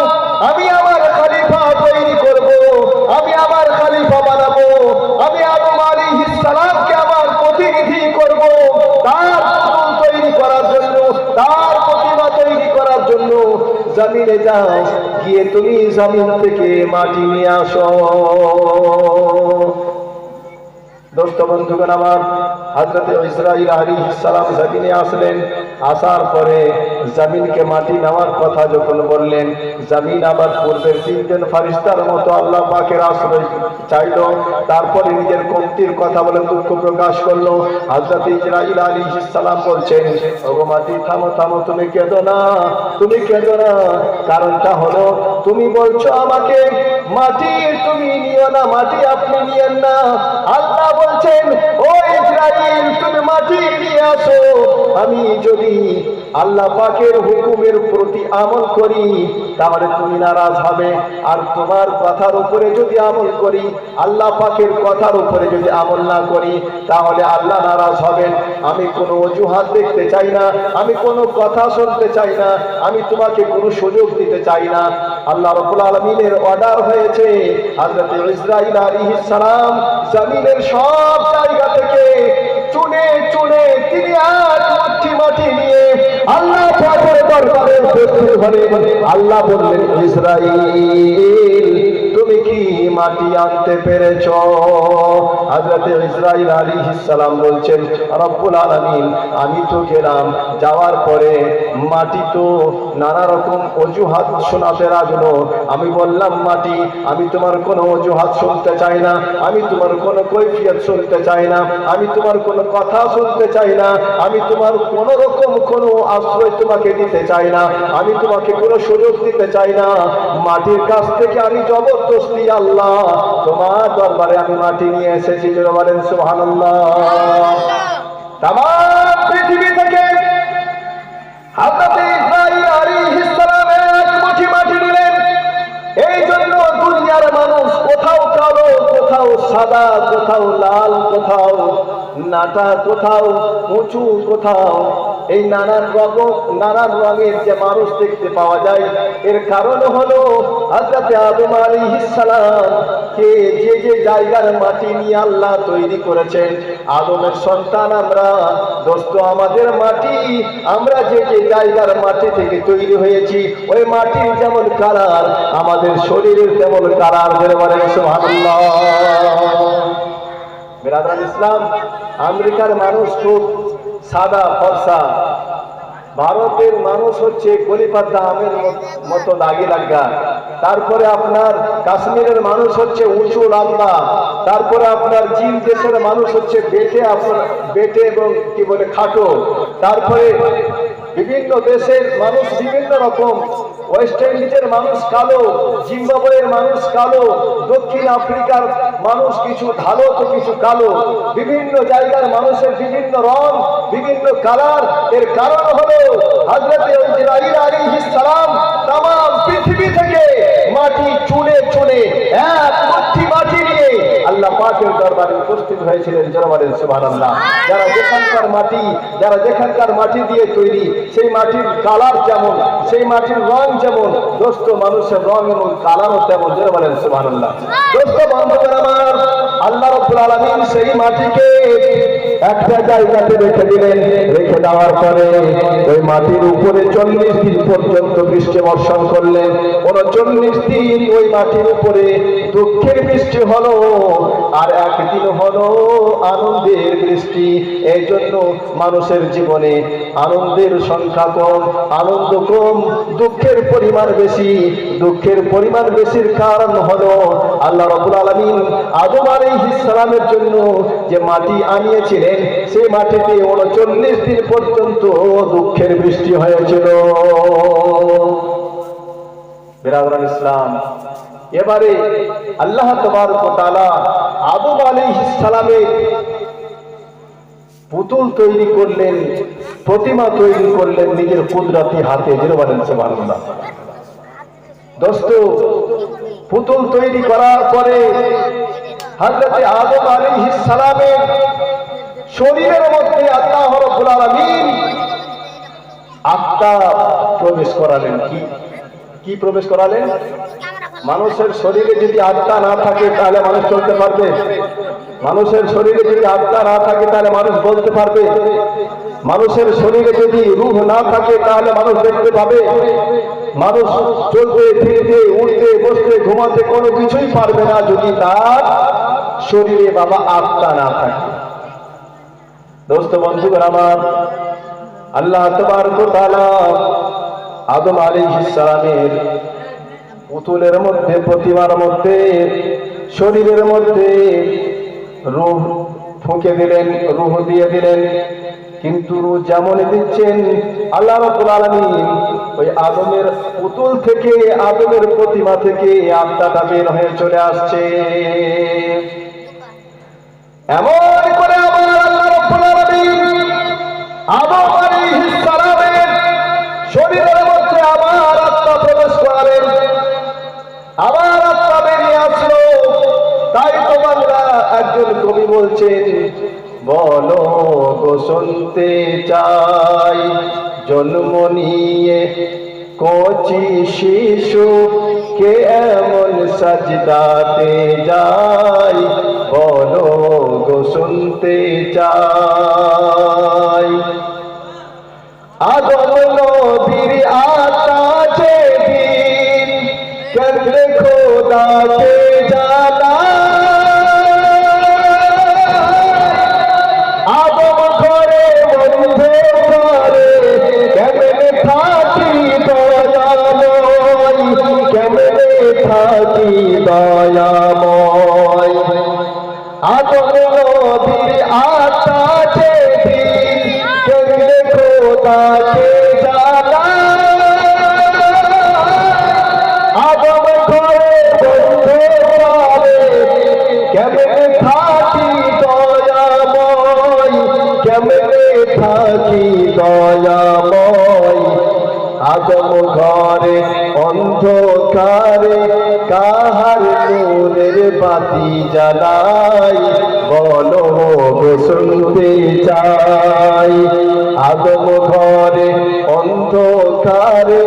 আমি আমার খলিফা তৈরি করব, আমি আমার খলিফা বানাবো, আমি আদম আলাইহিস সালামকে আমার প্রতিনিধি করব, তার পুতুল তৈরি করার জন্য, তার প্রতিমা তৈরি করার জন্য জমিনে যাও, গিয়ে তুমি জমিন থেকে মাটি নিয়ে আসো। দোস্ত বন্ধুগণ আমার, হযরত ইসরাঈল আলাইহিস সালাম জমিনে আসলেন। আসার পরে জমিনকে মাটি নেওয়ার কথা যখন বললেন, জমিন আবার পূর্বের 3 জন ফেরেশতার মতো আল্লাহ পাকের আশ্রয় চাইলো। তারপরে নিজের কমতির কথা বলে দুঃখ প্রকাশ করলো। হযরত ইসরাঈল আলাইহিস সালাম বলছেন, ওগো মাটি থামো থামো, তুমি কেঁদো না, তুমি কেঁদো না। কারণটা হলো তুমি বলছো আমাকে মাটি তুমি নিও না, মাটি আপনি নিয়েন না। আল্লাহ বলছেন, ও ইসরাঈল তুমি মাটি নিয়ে আসো, আমি যদি আল্লাহ পাকের হুকুমের প্রতি আমল করি তাহলে তুমি নারাজ হবে, আর তোমার কথার উপরে যদি আমল করি, আল্লাহ পাকের কথার উপরে যদি আমল না করি তাহলে আল্লাহ নারাজ হবেন। আমি কোনো অজুহাত দেখতে চাই না, আমি কোনো কথা শুনতে চাই না, আমি তোমাকে কোনো সুযোগ দিতে চাই না। আল্লাহ রাব্বুল আলামিনের অর্ডার হয়েছে, হযরত ইসরাঈল আলাইহিস সালাম জমিনের সব জায়গা থেকে চুনে চুনে তিনি এক মুঠি মাটি নিয়ে আল্লাহ পাকের দরবারে উপস্থিত হলেন। আল্লাহ বললেন, ইসরাঈল তুমি কি মাটি আনতে পেরেছো? হযরত ইসরাঈল আলাইহিস সালাম বলছেন, রব্বুল আলামিন আমি তো গেলাম, যাওয়ার পরে মাটি তো নানা রকম অজুহাত শোনাতে লাগলো। আমি বললাম, মাটি আমি তোমার কোনো অজুহাত শুনতে চাই না, আমি তোমার কোনো কৈফিয়ত শুনতে চাই না, আমি তোমার কোনো কথা শুনতে চাই না, আমি তোমার কোনো রকম কোনো আশ্রয় তোমাকে দিতে চাই না, আমি তোমাকে কোনো সুযোগ দিতে চাই না। মাটির কাছ থেকে আমি জবরদস্তি আল্লাহ তোমার দরবারে আমি মাটি নিয়ে এসেছি। জোরে বলেন সুবহানাল্লাহ। তাম পৃথিবী থেকে হযরত ইসরাঈল আলাইহিস সালাম এক মুঠি মাটি নিলেন। এই জন্য দুনিয়ার মানুষ কোথাও কালো, কোথাও সাদা, কোথাও লাল, কোথাও নাটা, কোথাও উঁচু, কোথাও এই নানান রঙের যে মানুষ দেখতে পাওয়া যায়, এর কারণ হলো হযরত আদম আলাইহিস সালাম কে যে যে জায়গার মাটি নিয়ে আল্লাহ তৈরি করেছেন, আদমের সন্তান আমরা। দোস্ত আমাদের মাটি, আমরা যে যে জায়গার মাটি থেকে তৈরি হয়েছি, ওই মাটির যেমন কালার আমাদের শরীরের তেমন কালার। ধরে বলেন সুবহানাল্লাহ। বিরাদরান ইসলাম, আমেরিকার মানুষ খুব সাদা ফর্সা, ভারতের মানুষ হচ্ছে কলিপাতা আমের মতো লাগি লাগা, তারপরে আপনার কাশ্মীরের মানুষ হচ্ছে উঁচু লম্বা, তারপরে আপনার চীন দেশের মানুষ হচ্ছে বেটে এবং কি বলে খাটো, তারপরে বিভিন্ন দেশের মানুষ বিভিন্ন রকম, ওয়েস্ট ইন্ডিজের মানুষ কালো, জিম্বাবুয়ের মানুষ কালো, দক্ষিণ আফ্রিকার মানুষ কিছু ভালো তো কিছু কালো, বিভিন্ন জায়গার মানুষের বিভিন্ন রং, বিভিন্ন কালার। এর কারণ হলো হযরত ইসরাঈল আলাইহিস সালাম তাম পৃথিবী থেকে মাটি চুনে চুনে এক মুঠি মাটি নিয়ে আল্লাহ পাকের দরবারে উপস্থিত হয়েছিলেন। যারা বলেন সুবহানাল্লাহ। যারা যেখানকার মাটি দিয়ে তৈরি, সেই মাটির কালার যেমন, সেই মাটির রং যেমন, দোস্ত মানুষের রং এবং কালারও তেমন। যারা বলেন সুবহানাল্লাহ। দোস্ত বন্ধুগণ আমার, আল্লাহ রাব্বুল আলামিন সেই মাটিকে একটা জায়গাতে রেখে দিলেন। রেখে দেওয়ার পরে ওই মাটির উপরে 40 দিন পর্যন্ত বৃষ্টি বর্ষণ করলেন। 39 দিন ওই মাটির উপরে দুঃখের বৃষ্টি হলো, আর একদিন হলো আনন্দের বৃষ্টি। এই জন্য মানুষের জীবনে আনন্দের সংখ্যা কম, আনন্দ কম, দুঃখের পরিমাণ বেশি। দুঃখের পরিমাণ বেশির কারণ হলো আল্লাহ রাব্বুল আলামিন আদম আলাইহিস সালামের জন্য যে মাটি আনিয়েছিলেন, সেই মাটিতে 39 দিন পর্যন্ত দুঃখের বৃষ্টি হয়েছিল। বিরাদরান ইসলাম, এবারে আল্লাহ তাবারক ওয়া তাআলা আদম আলাইহিস সালামের পুতুল তৈরি করলেন, প্রতিমা তৈরি করলেন নিজের কুদরতি হাতে। যেটা বলেন সুবহানাল্লাহ। দোস্ত, পুতুল তৈরি করার পরে হযরত আদম আলাইহিস সালামের শরীরের মধ্যে আল্লাহ রাব্বুল আলামিন আত্মা প্রবেশ করালেন। কি প্রবেশ করালেন? মানুষের শরীরে যদি আত্মা না থাকে তাহলে মানুষ চলতে পারবে? মানুষের শরীরে যদি আত্মা না থাকে তাহলে মানুষ বলতে পারবে? মানুষের শরীরে যদি রূহ না থাকে তাহলে মানুষ দেখতে পাবে? মানুষ চলতে ফিরতে উঠতে বসতে ঘুমাতে কোনো কিছুই পারবে না যদি তার শরীরে বাবা আত্মা না থাকে। দোস্ত বন্ধুগণ আমার, আল্লাহ তাবারক ওয়া তাআলা আদম আলাইহিস সালামের পুতুলের মধ্যে, প্রতিমার মধ্যে, শরীরের মধ্যে রূহ ফুঁকে দিলেন, রূহ দিয়ে দিলেন। কিন্তু রূহ যেমন দিচ্ছেন, আল্লাহ রাব্বুল আলামিন ওই আদমের পুতুল থেকে, আদমের প্রতিমা থেকে আত্মাটা বের হয়ে চলে আসছে। এমন করে আবার আল্লাহ রাব্বুল আলামিন আদম আলাইহিস সালামের শরীরের মধ্যে আবার আত্মা প্রবেশ করালেন, আবার আত্মা বেরিয়ে আসলো। তাই তো বাংলা একজন কবি বলছেন, বলো গো শুনতে চাই জন্ম নিয়ে কচি শিশু কে এমন সাজদাতে যায়, বলো গো শুনতে চাই। আদম নবীর আতা যেদিন করলে খোদাকে জানা, আদম ঘরে বন্ধ করে কেমনে থাকি দয়াময়, কেমনে থাকি দয়াময়। আদম নবীর আতা যেদিন করলে খোদাকে জানা, আদম ঘরে বন্ধ করে কেমনে থাকি দয়াময়, কেমনে থাকি দয়াময়। আদম ঘরে অন্ধকারে কাহার নূরের বাতি জ্বালাই, বলো গো শুনতে চাই। আদম ঘরে অন্ধকারে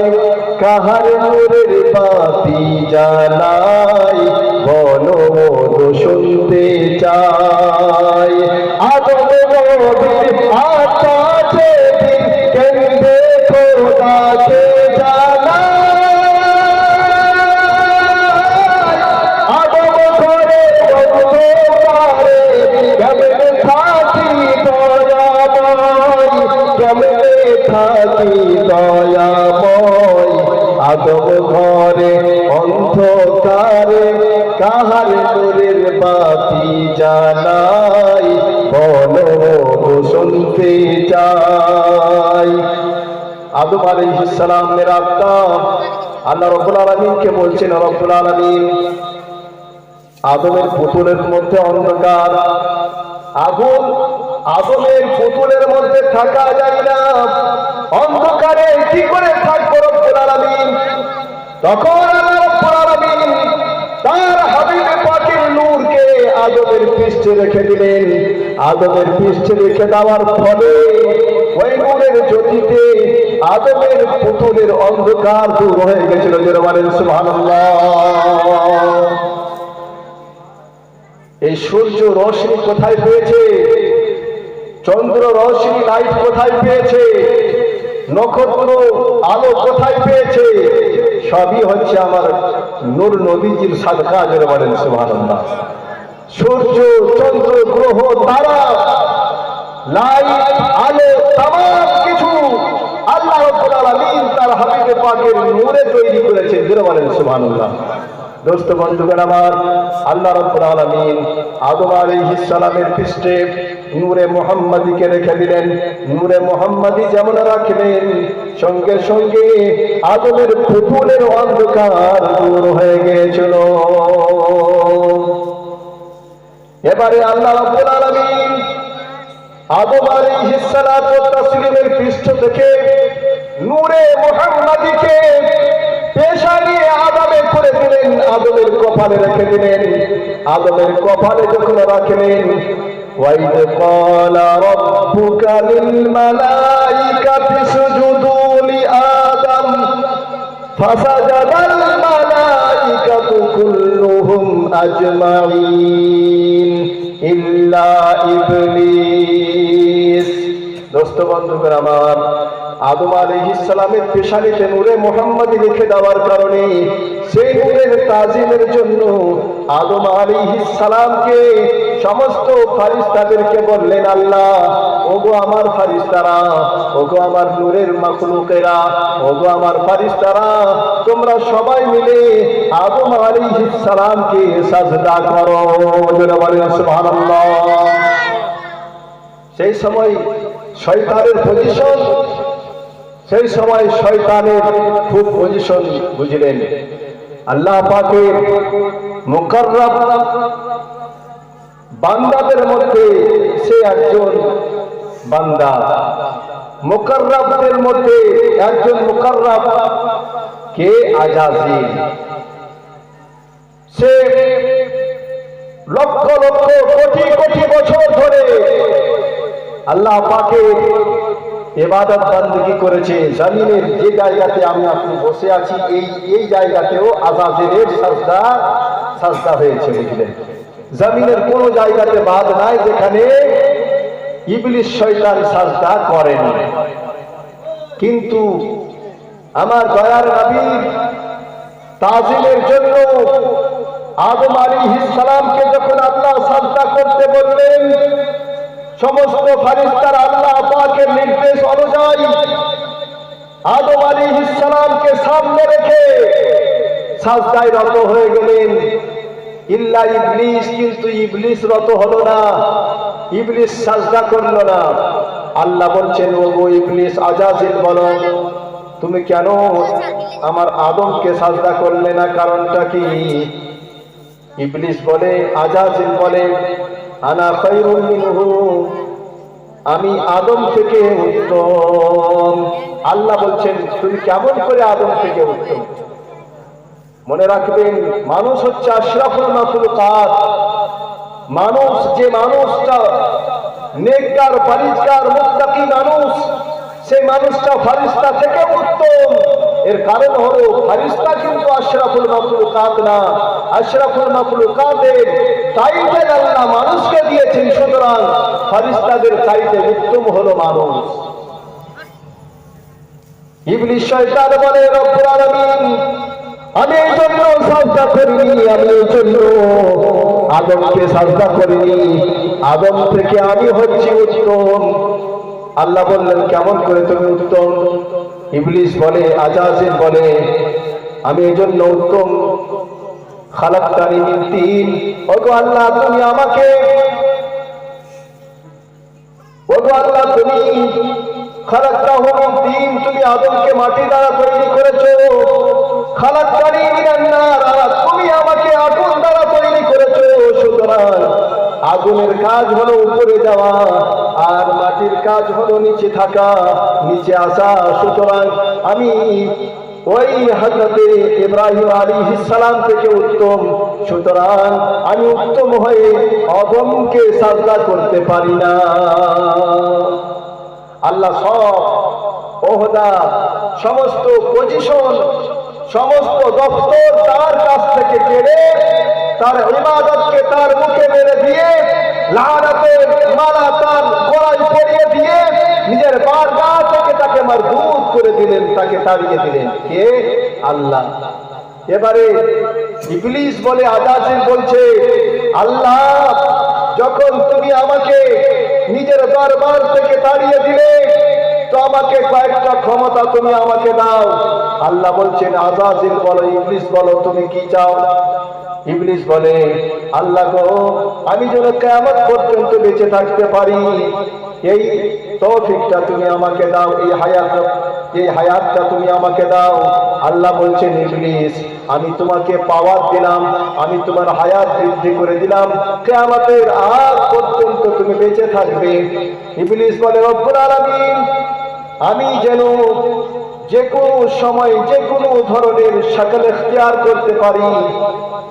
কাহার নূরের বাতি জ্বালাই, বলো গো শুনতে চাই। আদম নবীর আত্মা যেদিন কেন্দ্রে খোদাকে জানায়, আদম ঘরে অন্ধকারে কেমনে থাকি দয়াময়, কেমনে থাকি দয়াময়। আদম ঘরে অন্ধকারে কাহার নূরের বাতি জ্বালাই, বলো গো শুনতে শুনতে চাই। আদম আলাইহিস সালামের আত্মা আল্লাহ রাব্বুল আলামিনকে বলছেন, রব্বুল আলামিন, আদমের পুতুলের মধ্যে অন্ধকার, আগুন আদমের পুতুলের মধ্যে থাকা যায় না, অন্ধকারে কি করে থাকবো রব্বুল আলামিন? তখন আল্লাহ রাব্বুল আলামিন তার হাবিব পাকের নূরকে আদমের পৃষ্ঠে রেখে দিলেন। আদমের পৃষ্ঠে রেখে দেওয়ার ফলে ওই নূরের জ্যোতিতে আদমের পুতুলের অন্ধকার দূর হয়ে গেছিল। জোরে বলেন সুবহানাল্লাহ। এই সূর্য রশ্মি কোথায় পেয়েছে? চন্দ্র রশ্মি লাইট কোথায় পেয়েছে? নক্ষত্র আলো কোথায় পেয়েছে? সবই হচ্ছে আমার নূর নবীজির সাদকা। জোরে বলেন সুবহানাল্লাহ। সূর্য, চন্দ্র, গ্রহ, তারা, লাইট, আলো, তামাম কিছু আল্লাহ রাব্বুল আলামিন তার হাবিবে পাকের নূরে তৈরি করেছেন। জোরে বলেন সুবহানাল্লাহ। দোস্ত বন্ধুগণ আমার, আল্লাহ রাব্বুল আলামিন আদম আলাইহিস সালামের পৃষ্ঠে নূরে মুহাম্মাদীকে রেখে দিলেন। নূরে মুহাম্মাদী যেমন রাখলেন, সঙ্গে সঙ্গে আদমের পুতুলের অন্ধকার দূর হয়ে গিয়েছিল। এবারে আল্লাহ রাব্বুল আলামিন আদম আলাইহিস সালাতু তাসলিমের পৃষ্ঠ থেকে নূরে মুহাম্মাদীকে পেশানি আদমে করে দিলেন, আদমের কপালে রেখে দিলেন। আদমের কপালে যখন রাখলেন, ওয়াইদ ক্বালা রাব্বুকা লিল মালাইকাতি ইসজুদু লি আদম ফাসাজাদাল মালাইকাতু কুল্লুহুম আজমাইন ইল্লা ইবলিস। দোস্ত বন্ধুগণ আমার, আদম আলাইহিস সালামের পেশানিতে নূরে মুহাম্মাদী রেখে দেওয়ার কারণে সেই নূরের তাজিমের জন্য আদম আলাইহিস সালামকে সমস্ত ফারিস্তাদেরকে বললেন, আল্লাহ, ওগো আমার ফারিস্তারা, ওগো আমার নূরের মাখলুকেরা, ওগো আমার ফারিস্তারা, তোমরা সবাই মিলে আদম আলাইহিস সালামকে সাজদা করো। জোরে বলেন সুবহানাল্লাহ। সেই সময় শয়তানের পজিশন, সেই সময় শয়তানের খুব পজিশন বুঝলেন। আল্লাহ পাকের মুকাররব বান্দাদের মধ্যে সে একজন বান্দা, মুকাররবদের মধ্যে একজন মুকাররব কে আজাজিল। সে লক্ষ লক্ষ কোটি কোটি বছর ধরে আল্লাহ পাকের ইবাদত বندگی করেছে। জমিনের যে জায়গাতে আমি আপনি বসে আছি, এই জায়গাতেও আজাজিলের সাজদা হয়েছে। বুঝলেন, জমিনের কোন জায়গাতে বাদ নাই যেখানে ইবলিস শয়তান সাজদা করেনি। কিন্তু আমার দয়ার নবীর তাজিমের জন্য আদম আলাইহিস সালামকে যখন আল্লাহ সাজদা করতে বললেন, সমস্ত ফারিস্তারা আল্লাহ পাকের নির্দেশ অনুযায়ী আদম আলাইহিস সালামকে সামনে রেখে সাজদায় রত হয়ে গেলেন। ইল্লা ইবলিস, কিন্তু ইবলিস রত হলো না, ইবলিস সাজদা করলো না। আল্লাহ বলছেন, ওগো ইবলিস, আজাজিল, বলো তুমি কেন আমার আদমকে সাজদা করলে না? কারণটা কি? ইবলিস বলে, আজাজিল বলে, আনা খায়রুম মিনহু, আমি আদম থেকে উত্তম। আল্লাহ বলছেন, তুমি কেমন করে আদম থেকে উত্তম? মনে রাখবেন, মানুষ হচ্ছে আশরাফুল মাখলুকাত। মানুষ, যে মানুষটা নেককার, পরিষ্কার, মুত্তাকি মানুষ, সেই মানুষটা ফারিস্তা থেকে উত্তম। এর কারণ হলো ফারিস্তা কিন্তু আশরাফুল মাখলুকাত না। আশরাফুল মাখলুকাতের টাইটেল আল্লাহ মানুষকে দিয়েছেন, সুতরাং ফারিস্তাদের চাইতে উত্তম হলো মানুষ। ইবলিস শয়তান বলে, রব্বুল আলামিন, আমি এই জন্য সাজদা করিনি, আমি এই জন্য আদমকে সাজদা করিনি, আদম থেকে আমি হচ্ছি উত্তম। আল্লাহ বললেন, কেমন করে তুমি উত্তম? ইবলিস বলে, আজাজিল বলে, আমি এই জন্য উত্তম, খালাকতানি মিন তিন, ওগো আল্লাহ তুমি আমাকে, ওগো আল্লাহ তুমি খালাকতাহু মিন তিন, তুমি আদমকে মাটি দ্বারা তৈরি করেছো। খালাকতানি মিনান নার, তুমি আমাকে আগুন দ্বারা তৈরি করেছো। সুতরাং আগুনের কাজ হলো উপরে যাওয়া, আর মাটির কাজ হলো নিচে থাকা, নিচে আসা। সুতরাং আমি ওই হযরতে ইব্রাহিম আলাইহিস সালাম থেকে উত্তম, সুতরাং আমি উত্তম হয়ে আদমকে সাজদা করতে পারি না। আল্লাহ সব ওহদা, সমস্ত পজিশন, সমস্ত দপ্তর তার কাছ থেকে কেড়ে তার ইবাদতকে তার মুখে মেরে দিয়ে, লাআনাতের মালা তার গলায় পরিয়ে দিয়ে নিজের বারগাহ থেকে তাকে মারদুদ করে দিলেন, তাকে তাড়িয়ে দিলেন। কে? আল্লাহ। এবারে ইবলিস বলে, আজাজিল বলছে, আল্লাহ যখন তুমি আমাকে নিজের দরবার থেকে তাড়িয়ে দিলে, তো আমাকে কয়েকটা ক্ষমতা তুমি আমাকে দাও। আল্লাহ বলছেন, আজাজিল বলো, ইবলিস বলো, তুমি কি চাও? ইবলিস বলে, আল্লাহ গো, আমি যেন কিয়ামত পর্যন্ত বেঁচে থাকতে পারি, এই তৌফিকটা তুমি আমাকে দাও, এই হায়াতটা তুমি আমাকে দাও। আল্লাহ বলছেন, ইবলিস আমি তোমাকে পাওয়ার দিলাম, আমি তোমার হায়াত বৃদ্ধি করে দিলাম, কিয়ামতের আগ পর্যন্ত তুমি বেঁচে থাকবে। ইবলিস বলে, রব্বুল আলামিন আমি যেন যে কোনো সময় যে কোনো ধরনের শাকল ইখতিয়ার করতে পারি,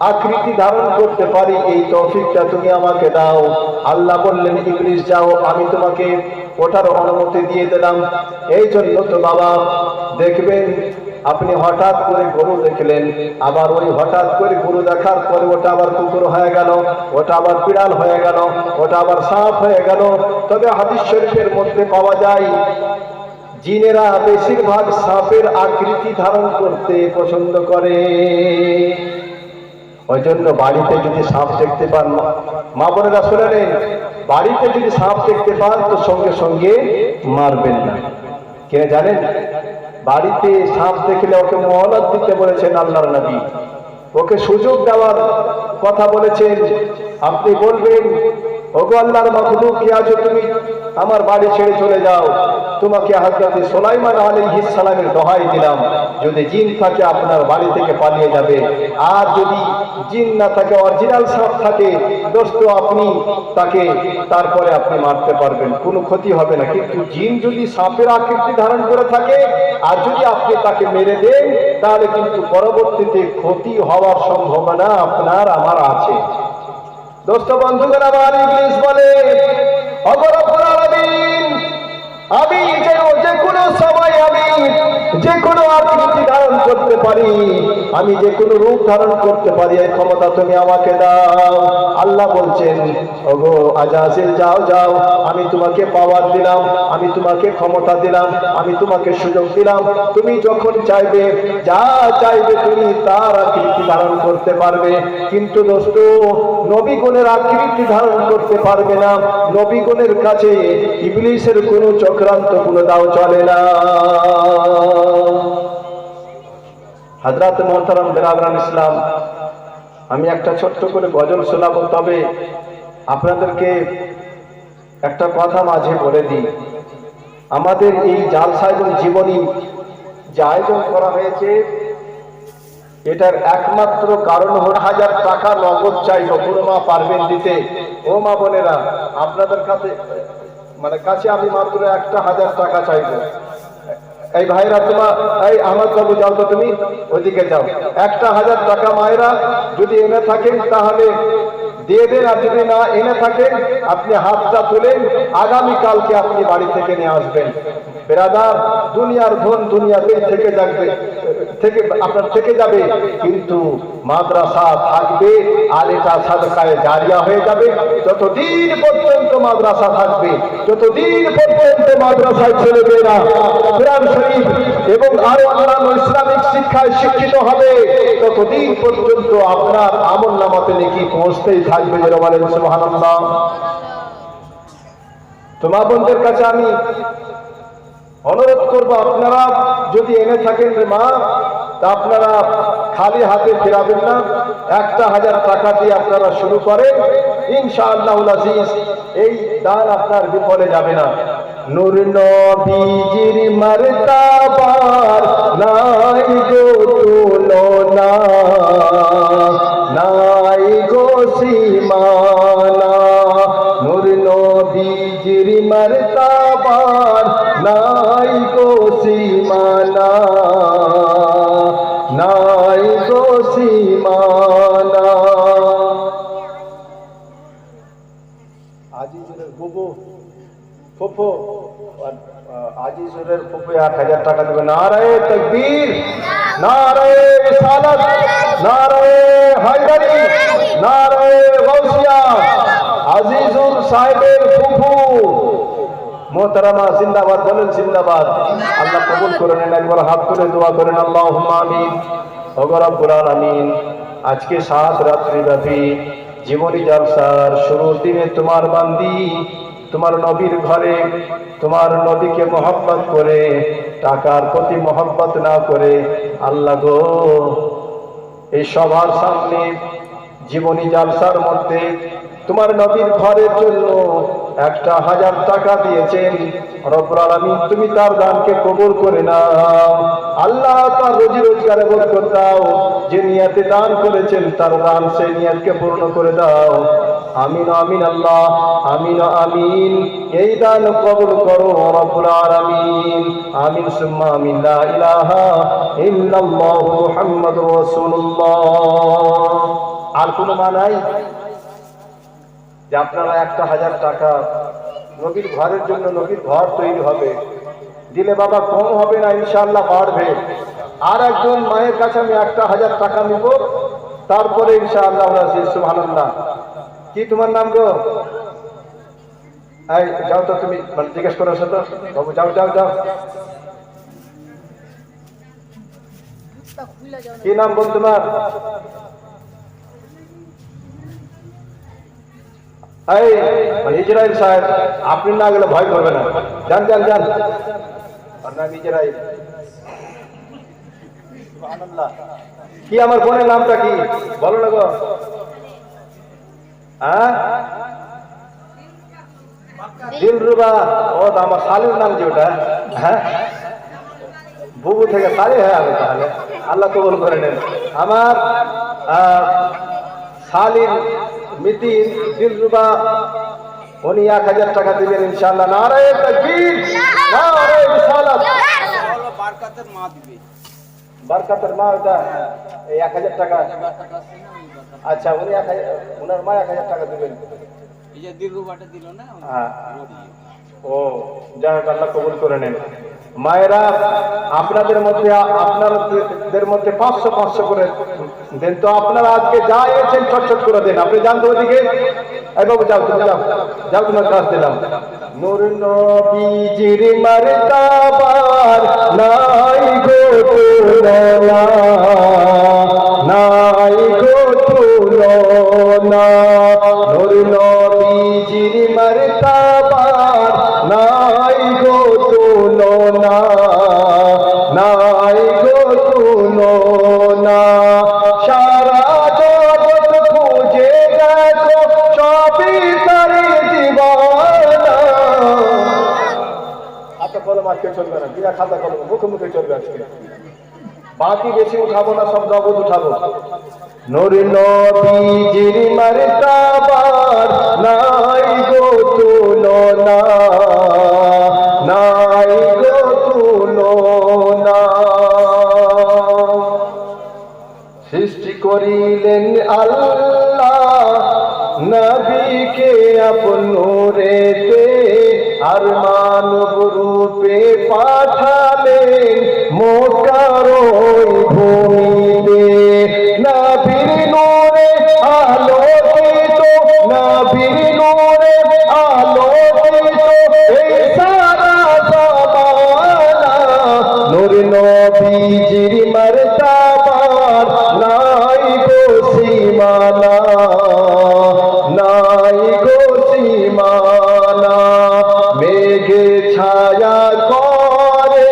আকৃতি ধারণ করতে পারি, এই তৌফিকটা তুমি আমাকে দাও। আল্লাহ বললেন, ইবলিস যাও, আমি তোমাকে ওঠার অনুমতি দিয়ে দিলাম। এই জন্য তো বাবা দেখবেন, আপনি হঠাৎ করে গরু দেখলেন, আবার ওই হঠাৎ করে গরু দেখার পরে ওটা আবার কুকুর হয়ে গেল, ওটা আবার বিড়াল হয়ে গেল, ওটা আবার সাপ হয়ে গেল। তবে হাদিস শরীফের মধ্যে পাওয়া যায়, জিনেরা বেশিরভাগ সাপের আকৃতি ধারণ করতে পছন্দ করে। ওই জন্য বাড়িতে যদি সাপ দেখতে পান, মা বোনেরা শুনে নেন, বাড়িতে যদি সাপ দেখতে পান তো সঙ্গে সঙ্গে মারবেন না। কে জানেন? বাড়িতে সাপ দেখলে ওকে মহলত দিতে বলেছেন আল্লাহর নবী, ওকে সুযোগ দেওয়ার কথা বলেছেন। আপনি বলবেন, ওগো আল্লাহর মাখলুক, কি আছো তুমি, আমার বাড়ি ছেড়ে চলে যাও। তোমাকে হযরত সুলাইমান আলাইহিস সালামের দোহাই দিলাম, যদি জিন থাকে আপনার বাড়ি থেকে পালিয়ে যাবে, আর যদি জিন না থাকে, অরিজিনাল সাপ থাকে, দোস্ত আপনি তাকে তারপরে আপনি মারতে পারবেন, কোনো ক্ষতি হবে না। কিন্তু জিন যদি সাপের আকৃতি ধারণ করে থাকে আর যদি আপনি তাকে মেরে দেন, তাহলে কিন্তু পরবর্তীতে ক্ষতি হওয়ার সম্ভাবনা আপনার আমার আছে। দোস্ত বন্ধুগণ আমার, ইবলিস বলে, ওগো রব্বুল আলামিন আমি যেন যে কোনো সময় আমি যে কোনো আকৃতি ধারণ করতে পারি, আমি যে কোনো রূপ ধারণ করতে পারি, এই ক্ষমতা তুমি আমাকে দাও। আল্লাহ বলছেন, ওগো আজাজিল যাও যাও, আমি তোমাকে পাওয়ার দিলাম, আমি তোমাকে ক্ষমতা দিলাম, আমি তোমাকে সুযোগ দিলাম, তুমি যখন চাইবে, যা চাইবে তুমি তার আকৃতি ধারণ করতে পারবে। কিন্তু দোস্ত, নবীগণের আকৃতি ধারণ করতে পারবে না। নবীগণের কাছে ইবলিসের কোনো চক্রান্ত, কোনো দাও চলে না। হযরত মুহতারাম বিরাদরান ইসলাম, আমি একটা ছোট্ট করে গজল শোনাবো, তবে আপনাদেরকে একটা কথা মাঝে বলে দিই, আমাদের এই জালসা এবং জীবনী যে আয়োজন করা হয়েছে, এটার একমাত্র কারণ হল 1000 টাকা নগদ চাইব, কোনো মা পারবেন দিতে? ও মা বোনেরা, আপনাদের কাছে কাছে আমি মাত্র 1000 টাকা চাইবো। এই ভাইরা, তোমার এই আহমদ বাবু যাও তো, তুমি ওইদিকে যাও, 1000 টাকা মায়েরা যদি এনে থাকেন তাহলে দিয়ে দেন, আর যদি না এনে থাকেন আপনি হাতটা তুলেন, আগামীকালকে আপনি বাড়ি থেকে নিয়ে আসবেন। বেরাদার, দুনিয়ার ধন দুনিয়াতে থেকে যাবে, আপনার থেকে যাবে, কিন্তু মাদ্রাসা থাকবে, আর এটা সাদকায়ে জারিয়া হয়ে যাবে। যতদিন পর্যন্ত মাদ্রাসা থাকবে, যতদিন পর্যন্ত মাদ্রাসায় ছেলেমেয়েরা কোরআন শরীফ এবং আরো অন্যান্য ইসলামিক শিক্ষায় শিক্ষিত হবে, ততদিন পর্যন্ত আপনার আমলনামাতে নেকি পৌঁছতেই থাকবে। যারা বলেন সুবহানাল্লাহ। তো মা বোনদের কাছে আমি অনুরোধ করবো, আপনারা যদি এনে থাকেন রে মা, তা আপনারা খালি হাতে ফেরাবেন না, 1000 টাকা দিয়ে আপনারা শুরু করেন, ইনশাআল্লাহুল আজিজ এই দান আপনার বিফলে যাবে না। নূর নবীজির মারতাবার নাই গো তুলনা, নাই গো সীমানা। নূর নবীজির মারতাবার নাই গো সীমানা, নাই গো সীমানা। আজিজুরের বুবু ফুফু আজিজুরের ফুফু 1000 টাকা দেবে। নারায়ে তাকবীর, নারায়ে রিসালাত, নারায়ে হায়দারি, নারায়ে গাউসিয়া। আজিজুর সাহেবের ফুফু মোহতারামা জিন্দাবাদ বলেন, জিন্দাবাদ। আল্লাহ কবুল করে নেন। একবার হাত তুলে দোয়া করেন, আল্লাহুম্মা আমিন। ওগো রব্বুল আলামিন, আজকে 7 রাত্রি ব্যাপী জীবনী জালসার শুরুর দিনে তোমার বান্দি তোমার নবীর ঘরে তোমার নবীকে মহব্বত করে, টাকার প্রতি মহব্বত না করে, আল্লাহ গো এই সবার সামনে জীবনী জালসার মধ্যে তোমার নবীর ঘরের জন্য 1000 টাকা দিয়েছেন। রব্বুল আলামিন, তুমি তার দানকে কবুল করে নাও। আল্লাহ তার রুজি রোজগারে বরকত দাও। যে নিয়তে দান করেছেন তার দান সেই নিয়তকে পূর্ণ করে দাও। আমিন আমিন আল্লাহ, আমিন আমিন। এই দান কবুল করো রব্বুল আলামিন। আমিন সুম্মা আমিন। লা ইলাহা ইল্লাল্লাহু মুহাম্মাদুর রাসূলুল্লাহ। আর কোনো মানাই যে আপনারা 1000 টাকা নবীর ঘরের জন্য, নবীর ঘর তৈরি হবে, দিলে বাবা কম হবে না, ইনশাআল্লাহ বাড়বে। আর একজন মায়ের কাছে আমি 1000 টাকা নিব, তারপরে ইনশাআল্লাহ সুবহানাল্লাহ। কি তোমার নাম গো? এই যাও তো, তুমি জিজ্ঞেস করো তো বাবু, যাও যাও যাও। কি নাম বল তোমার? এই ইজরাইল সাহেব, আপনি না গেলে ভয় করবে না। যান যান যান। আর নাম ইজরাইল। সুবহানাল্লাহ। কি আমার বোনের নামটা কি বলো না গো? হ্যাঁ, দিলরুবা। ও তো আমার শালির নাম যে ওটা। হ্যাঁ, বুবু থেকে শালি হয়ে আমি তাহলে। আল্লাহ কবুল করে নেন। আমার শালির মিতি দিলরুবা, উনি 1000 টাকা দিবেন ইনশাআল্লাহ। নারায়ে তাকবীর, নারায়ে রিসালাত। বারকাতের মা দিবে। বারকাতের মা ওটা এই 1000 টাকা। আচ্ছা, উনি 1000, ওনার মা 1000 টাকা দিবেন। এই যে দিলরুবাটা দিল না। হ্যাঁ, ও যাই হোক, আল্লাহ কবুল করে নেন। মায়েরা আপনাদের মধ্যে 500 করে দেন তো। আপনারা আজকে যা এসেছেন ছটছট করে দেন। আপনি যান তো ওদিকে। এই বাবু যাও, তুমি যাও যাও, তোমার কাজ দিলাম। নূর নবীজির মারতাবার নাই গো তুলনা, নাই গো তুলনা। নূর নবীজির মারতাবার নাই গো তুলনা, নাই গো তুলনা। সারা জগৎ খুঁজে দেখো, সবই তারি দিওয়ানা। হাতে কলম আজকে চলবে না, বিনা খাতা কলম মুখে মুখে চলবে আজকে। বাকি বেশি উঠাবো না, সব নগদ উঠাবো। নূর নবীজির মারতাবার নাই গো তুলনা, নাই গো তুলনা। সৃষ্টি করিলেন আল্লাহ নবীকে আপন নূরেতে, আর মানব রূপে পাঠালেন মক্কার ভূমিতে। নবীর নূরে আলোকিত, নবীর নূরে আলোকিত এই সারা জামানা। নূর নবীজির মারতাবার নাই গো সীমানা, নাই গো সীমানা। মেঘে ছায়া করে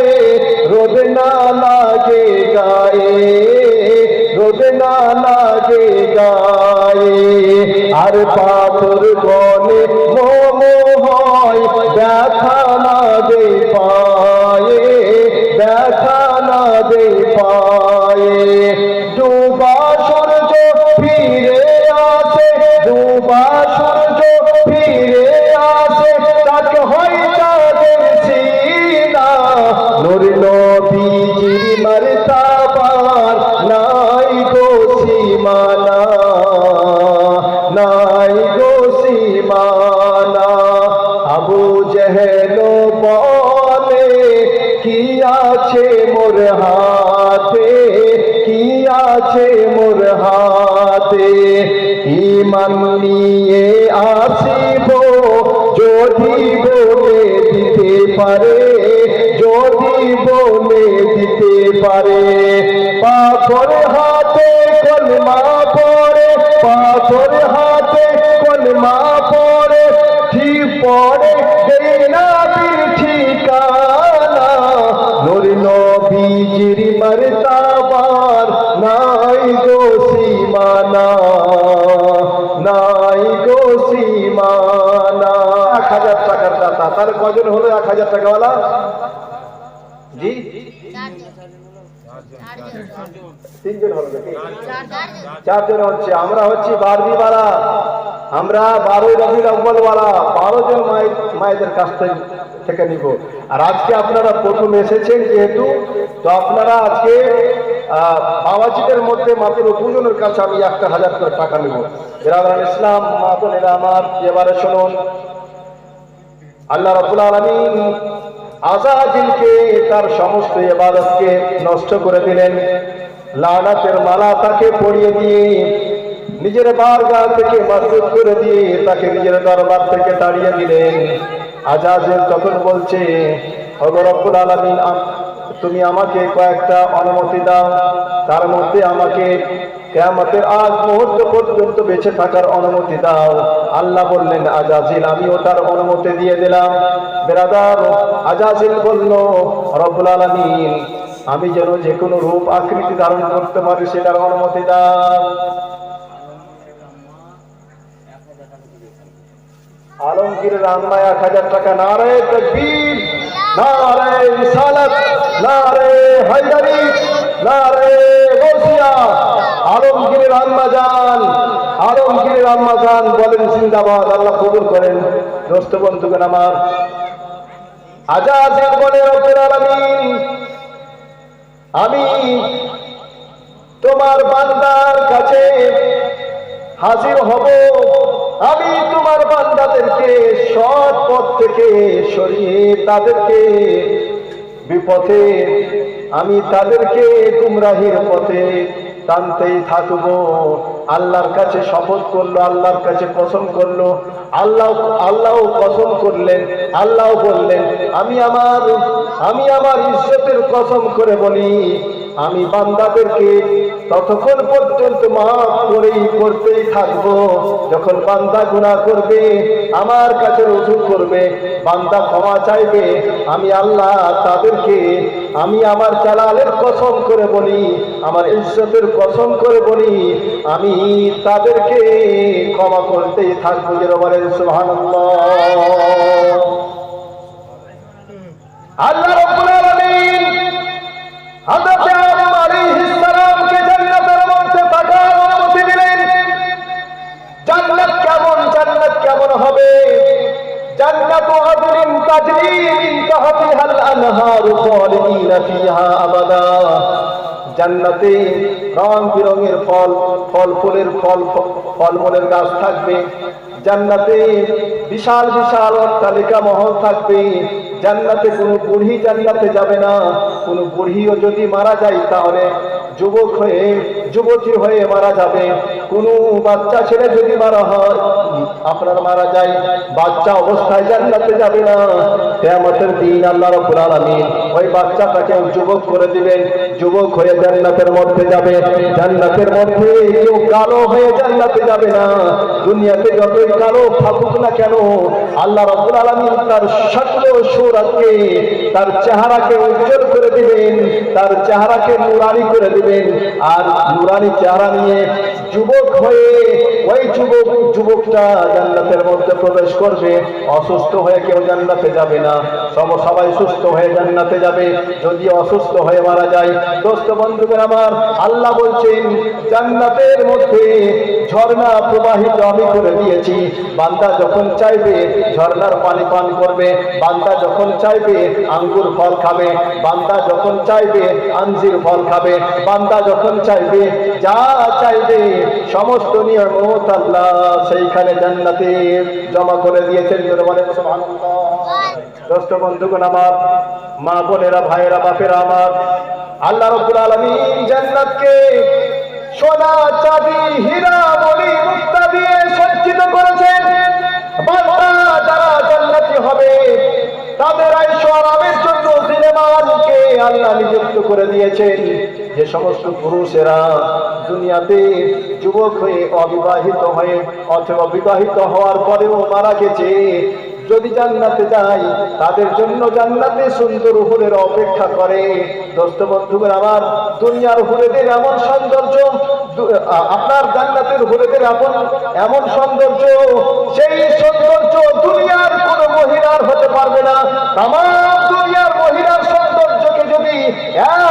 কেন বলে কি আছে মোর হাতে, কি আছে মোর হাতে, ঈমান নিয়ে আসিব যদি বলে দিতে পারে, যদি বলে দিতে পারে। পাথর হাতে কলমা পড়ে, পাথর হাতে কলমা পড়ে, ঠিক পড়ে দেই না ঠিকানা। নূর নবীজির মর্তবার নাই গো সীমানা, নাই গো সীমানা। 1000 টাকার দাতা, তাহলে কজন হলো 1000 টাকাওয়ালা? জি তিনজন হলো নাকি? চারজন হচ্ছে। আমরা হচ্ছি বারবিওয়ালা, আমরা 12 রবিউল আউয়াল ওয়ালা, 12 জন মায়েদের কাছ থেকে নিব। আর আজকে আপনারা প্রথম এসেছেন যেহেতু, তো আপনারা আজকে বাবাজিদের মধ্যে মাত্র 2 জনের কাছে আমি 1000 করে টাকা নিব। বিরাদরান ইসলাম, মা বোনেরা আমার, এবারে শুনুন, আল্লাহ রাব্বুল আলামিন আযাজিলকে তার সমস্ত ইবাদতকে নষ্ট করে দিলেন, লানাতের মালা তাকে পরিয়ে দিয়ে, নিজের বারগাহ থেকে মারফুত করে দিয়ে তাকে নিজের দরবার থেকে তাড়িয়ে দিলেন। আযাজিল তখন বলছে, ওগো রব্বুল আলামিন, তুমি আমাকে কয়েকটা অনুমতি দাও, তার মধ্যে আমাকে কিয়ামতের আগ মুহূর্ত পর্যন্ত বেঁচে থাকার অনুমতি দাও। আল্লাহ বললেন, আযাজিল আমি ওটার অনুমতি দিয়ে দিলাম। বিরাদার, আযাজিল বলল, রব্বুল আলামিন আমি যেন যে কোনো রূপ আকৃতি ধারণ করতে পারি সেটার অনুমতি দাও। আলমগীরের আম্মা 1000 টাকা। নারে তাকবীর, নারে রিসালাত, নারে হায়দারি, নারে গৌসিয়া। আলমগীরের আম্মা জান, আলমগীরের আম্মা জান বলেন জিন্দাবাদ, আল্লাহ কবুল করেন। দোস্ত বন্ধুগণ আমার, আযাজিল বলে, রব্বুল আলামিন আমি তোমার বান্দার কাছে হাজির হব, আমি তোমার বান্দাদেরকে সৎ পথ থেকে সরিয়ে তাদেরকে বিপথে, আমি তাদেরকে গুমরাহির পথে টানতেই থাকবো। আল্লাহর কাছে শপথ করলো, আল্লাহর কাছে কসম করলো, আল্লাহ কসম করলেন, আল্লাহ বললেন, আমি আমার ইজ্জতের কসম করে বলি, আমি বান্দাদেরকে ততক্ষণ পর্যন্ত মাফ করতেই থাকবো যখন বান্দা গুনাহ করবে, আমার কাছে রুজু করবে, বান্দা ক্ষমা চাইবে, আমি আল্লাহ তাদেরকে, আমি আমার জালালের কসম করে বলি, আমার ইজ্জতের কসম করে বলি, আমি তাদেরকে ক্ষমা করতেই থাকবো। যেন বলেন সুবহানাল্লাহ। আল্লাহ রাব্বুল আলামিন হযরত আদম আলাইহিস সালামকে জান্নাতের মধ্যে থাকার অনুমতি দিলেন। জান্নাত কেমন হবে? জান্নাতু আদলিন তাজরি মিন তাহতিহাল আনহারু খালিদিনা ফিহা আবাদা। জান্নাতে রং বেরঙের ফলমূলের গাছ থাকবে, জান্নাতে বিশাল বিশাল অট্টালিকা মহল থাকবে, জান্নাতে কোনো বুড়ি জান্নাতে যাবে না। কোনো বুড়িও যদি মারা যায় তাহলে যুবতী হয়ে মারা যাবে। কোনো বাচ্চা ছেলে যদি মারা যায়, বাচ্চা অবস্থায় জান্নাতে যাবে না। কিয়ামতের দিন আল্লাহ রাব্বুল আলামিন ওই বাচ্চাটাকে যুবক করে দিবেন, যুবক হয়ে জান্নাতের মধ্যে যাবে। জান্নাতের মধ্যে কেউ কালো হয়ে জান্নাতে যাবে না। দুনিয়াতে যতই কালো থাকুক না কেন, আল্লাহ রাব্বুল আলামিন তার শাকল ও সূরাতকে, তার চেহারাকে উজ্জ্বল করে দিবেন, তার চেহারাকে নূরানি করে দিবেন। আর নূরানি চেহারা নিয়ে যুবক হয়ে ওই যুবকটা জান্নাতের মধ্যে প্রবেশ করবে। অসুস্থ হয়ে কেউ জান্নাতে যাবে না, সবাই সুস্থ হয়ে জান্নাতে যাবে। যদি অসুস্থ হয়ে মারা যায়, দোস্ত বন্ধুগণ আমার, আল্লাহ বলছেন জান্নাতের মধ্যে ঝর্ণা প্রবাহিত আমি করে দিয়েছি। বান্দা যখন চাইবে ঝর্ণার পানি পান করবে, বান্দা যখন চাইবে আঙ্গুর ফল খাবে, বান্দা যখন চাইবে আঞ্জির ফল খাবে, বান্দা যখন চাইবে যা চাইবে সমস্ত নিয়ামত আল্লাহ সেইখানে জান্নাতে জমা করে দিয়েছেন। বলেন সুবহানাল্লাহ। দোস্ত বন্ধুগণ আমার, মা বোনেরা, ভাইয়েরা, বাপেরা আমার, আল্লাহ রাব্বুল আলামিন জান্নাতকে সোনা, চাঁদি, হীরা, মণি, মুক্তা দিয়ে সজ্জিত করেছেন। বান্দা যারা জান্নাতি হবে তাদের আয়েশ আরামের জন্য জিনেমানকে আল্লাহ নিযুক্ত করে দিয়েছেন। যে সমস্ত পুরুষেরা দুনিয়াতে যুবক হয়ে, অবিবাহিত হয়ে অথবা বিবাহিত হওয়ার পরেও মারা গেছে, যদি জান্নাতে যায় তাদের জন্য জান্নাতে সুন্দর হুরের অপেক্ষা করে। দোস্ত বন্ধুগণ আমার, দুনিয়ার হুরেদের এমন সৌন্দর্য, আপনার জান্নাতের হুরেদের এমন সৌন্দর্য, সেই সৌন্দর্য দুনিয়ার কোন মহিলার হতে পারবে না। তামাম দুনিয়ার মহিলার সৌন্দর্যকে যদি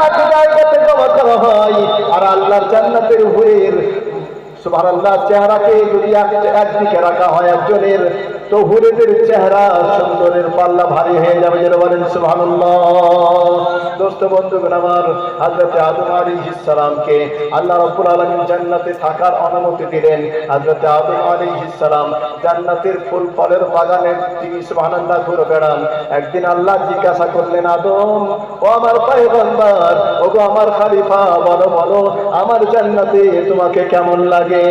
এক জায়গাতে জমা করা হয় আর আল্লাহর জান্নাতের হুরের সুবহানাল্লাহ চেহারাকে যদি একদিকে রাখা হয় একজনের, তো হুরেদের চেহারা সুন্দরের পাল্লা ভারী হয়ে যাবে। যেন বলেন সুবহানাল্লাহ। দোস্ত বন্ধুগণ আমার, হযরত আদম আলাইহিস সালামকে আল্লাহ রাব্বুল আলামিন জান্নাতে থাকার অনুমতি দিলেন। হযরত আদম আলাইহিস সালাম জান্নাতের ফুল ফলের বাগানে তিনি সুবহানাল্লাহ ঘুরে বেড়ান। একদিন আল্লাহ জিজ্ঞাসা করলেন, আদম, ও আমার পয়গম্বর, ও গো আমার খলিফা, বলো বলো আমার জান্নাতে তোমাকে কেমন লাগে?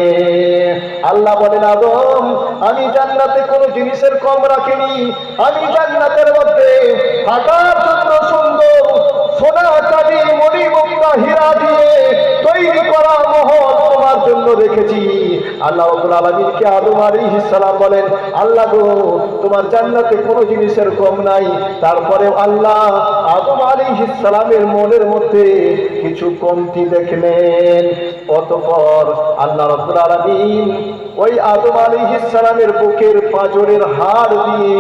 আল্লাহ বলেন, আদম, আমি জান্নাতে কোনো জিনিসের কম রাখিনি। আমি জান্নাতের মধ্যে থাকার জন্য সুন্দর সোনা, চাঁদি, মণি, মুক্তা, হীরা দিয়ে তৈরি করা মহল তোমার জন্য রেখেছি। আল্লাহ রাব্বুল আলামিনকে আদম আলাইহিস সালাম বলেন, আল্লাহ গো, তোমার জান্নাতে কোনো জিনিসের কম নাই। তারপরে আল্লাহ আদম আলাইহিস সালামের মনের মধ্যে কিছু কমতি দেখলেন। অতঃপর আল্লাহ রাব্বুল আলামিন ওই আদম আলাইহিস সালামের বুকের পাঁজরের হাড় দিয়ে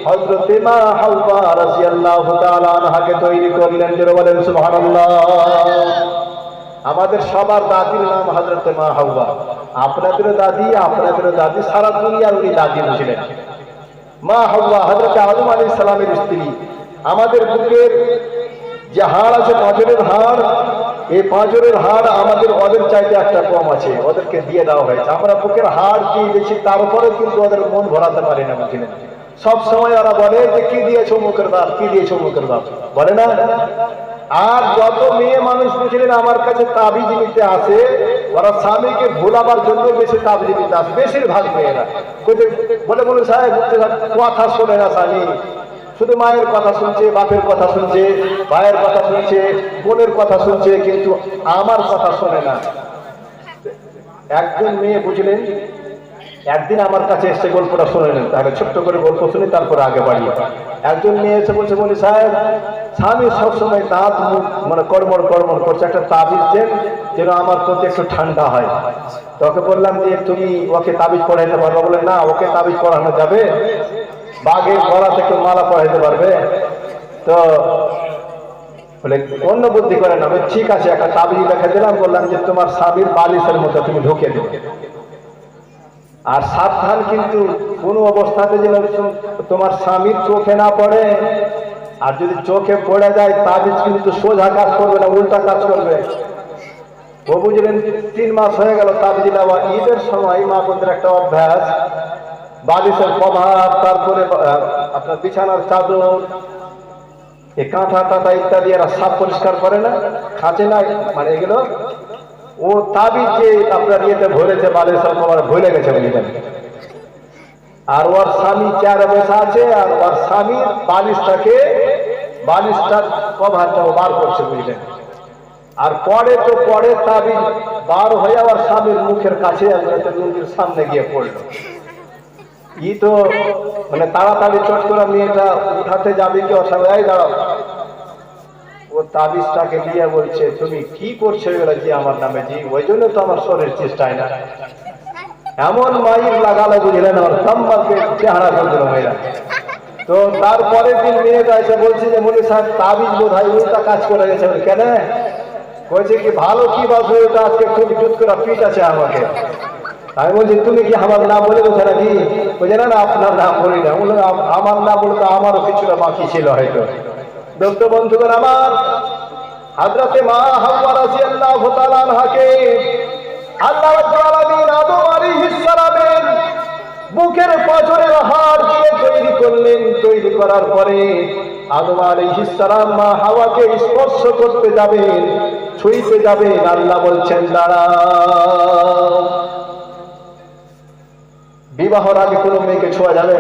হযরত মা হাওয়া রাদিয়াল্লাহু তাআলা আনহাকে তৈরি করলেন। যারা বলেন সুবহানাল্লাহ। আমাদের সবার দাদির নাম হযরত মা হাওয়া। আপনাদেরও দাদি, সারা দুনিয়ার উনি দাদি ছিলেন। মা হাওয়া হযরত আদম আলাইহিস সালামের স্ত্রী। আমাদের বুকের যে হাড় আছে পাঁজরের হাড়, এই পাঁজরের হাড় আমাদের ওদের চাইতে একটা কম আছে, ওদেরকে দিয়ে দেওয়া হয়েছে। আমরা বুকের হাড় দিয়ে দিয়েছি, তারপরে কিন্তু ওদের মন ভরাতে পারি না। বুঝলেন, সব সময় ওরা বলে যে কি দিয়েছো মুখের বাপ, কি দিয়েছো মুখের বাপ, বলে না? আর যত মেয়ে মানুষ বুঝলেন আমার কাছে তাবিজ নিতে আসে, ওরা স্বামীকে ভোলাবার জন্য বেশি তাবিজ নিতে আসে, বেশিরভাগ মেয়েরা বলে বলে সাহেব কথা শোনে না স্বামী, শুধু মায়ের কথা শুনছে, বাপের কথা শুনছে, ভাইয়ের কথা শুনছে, বোনের কথা শুনছে, কিন্তু আমার কথা শোনে না। একজন মেয়ে বুঝলেন একদিন আমার কাছে এসে গল্পটা শুনে নেন, তাহলে ছোট্ট করে গল্প শুনি তারপরে আগে বাড়ি। একজন মেয়ে এসে বলছে, বলি সাহেব, স্বামী সবসময় দাঁত মুখ মানে কড়মড় করছে, একটা তাবিজ দেন যেন আমার প্রতি একটু ঠান্ডা হয়। তোকে বললাম যে তুমি ওকে তাবিজ পড়াইতে পারবো? বলে না, ওকে তাবিজ পড়ানো যাবে, বাঘের গলা থেকে মালা পড়াইতে পারবে। তো বলে অন্য বুদ্ধি করে না। ঠিক আছে, একটা তাবিজ লিখে দিলাম, বললাম যে তোমার স্বামীর বালিশের মতো তুমি ঢুকে দেবে, আর সাবধান কিন্তু কোনো অবস্থাতে যেন তোমার স্বামীর চোখে না পড়ে। আর যদি চোখে পড়ে যায় তাবিজ কিন্তু সোজা কাজ করবে না, উল্টা কাজ করবে। ও বুঝলেন 3 মাস হয়ে গেল তাবিজ নেওয়া। ঈদের সময় মা বোনদের একটা অভ্যাস, বালিশের কভার, তারপরে আপনার বিছানার চাদর, এই কাঁথা টাথা ইত্যাদি এরা সাফ পরিষ্কার করে না, খাঁচে না, মানে এগুলো ও তাবিজ যে আপনার ইয়েতে ভরেছে, বালিশের কভার ভুলে গেছে বুঝলেন। আর ওর স্বামী চেয়ারে বসে আছে, আর ওর স্বামী বালিশটার কভারটা বার করছে বুঝলেন। আর পরে তাবিজ বার হয়ে আমার স্বামীর মুখের কাছে রুগীর সামনে গিয়ে পড়লো। ই তো মানে তাড়াতাড়ি চট করে মেয়েটা উঠাতে যাবে কি, অসহায় দাঁড়াও। ও তাবিজটাকে দিয়ে বলছে, তুমি কি করছো এগুলো জি আমার নামে? জি ওই জন্য তো আমার শরীর চেষ্টায় না। এমন মাইর লাগালো বুঝলেন, আমার সম্মানকে চেহারা করছিল মেয়েরা। তো তারপরের দিন মেয়েটা এসে বলছে যে মনি সাহেব তাবিজ বোধ হয় উল্টা কাজ করে গেছে। কেন? বলছে কি ভালো কি বাসবে, ওটা আজকে খুব জুত করে পিঠ আছে আমাকে। আমি বলছি তুমি কি আমার নাম বলে গেছো নাকি? বলছে না না, আপনার নাম বলি না। বললো আমার নাম বলে তো আমারও কিছুটা বাকি ছিল হয়তো। দোস্ত বন্ধুগণ আমার, হযরতে মা হাওয়া রাদিয়াল্লাহু তাআলা আনহাকে আল্লাহ রাব্বুল আলামিন আদম আলাইহিস সালামের বুকের পাঁজরের হাড় দিয়ে তৈরি করলেন। তৈরি করার পরে আদম আলাইহিস সালাম মা হাওয়াকে স্পর্শ করতে যাবেন, ছুঁইতে যাবেন, আল্লাহ বলছেন দাঁড়াও। বিবাহর আগে কোনো মেয়েকে ছোঁয়া যাবে?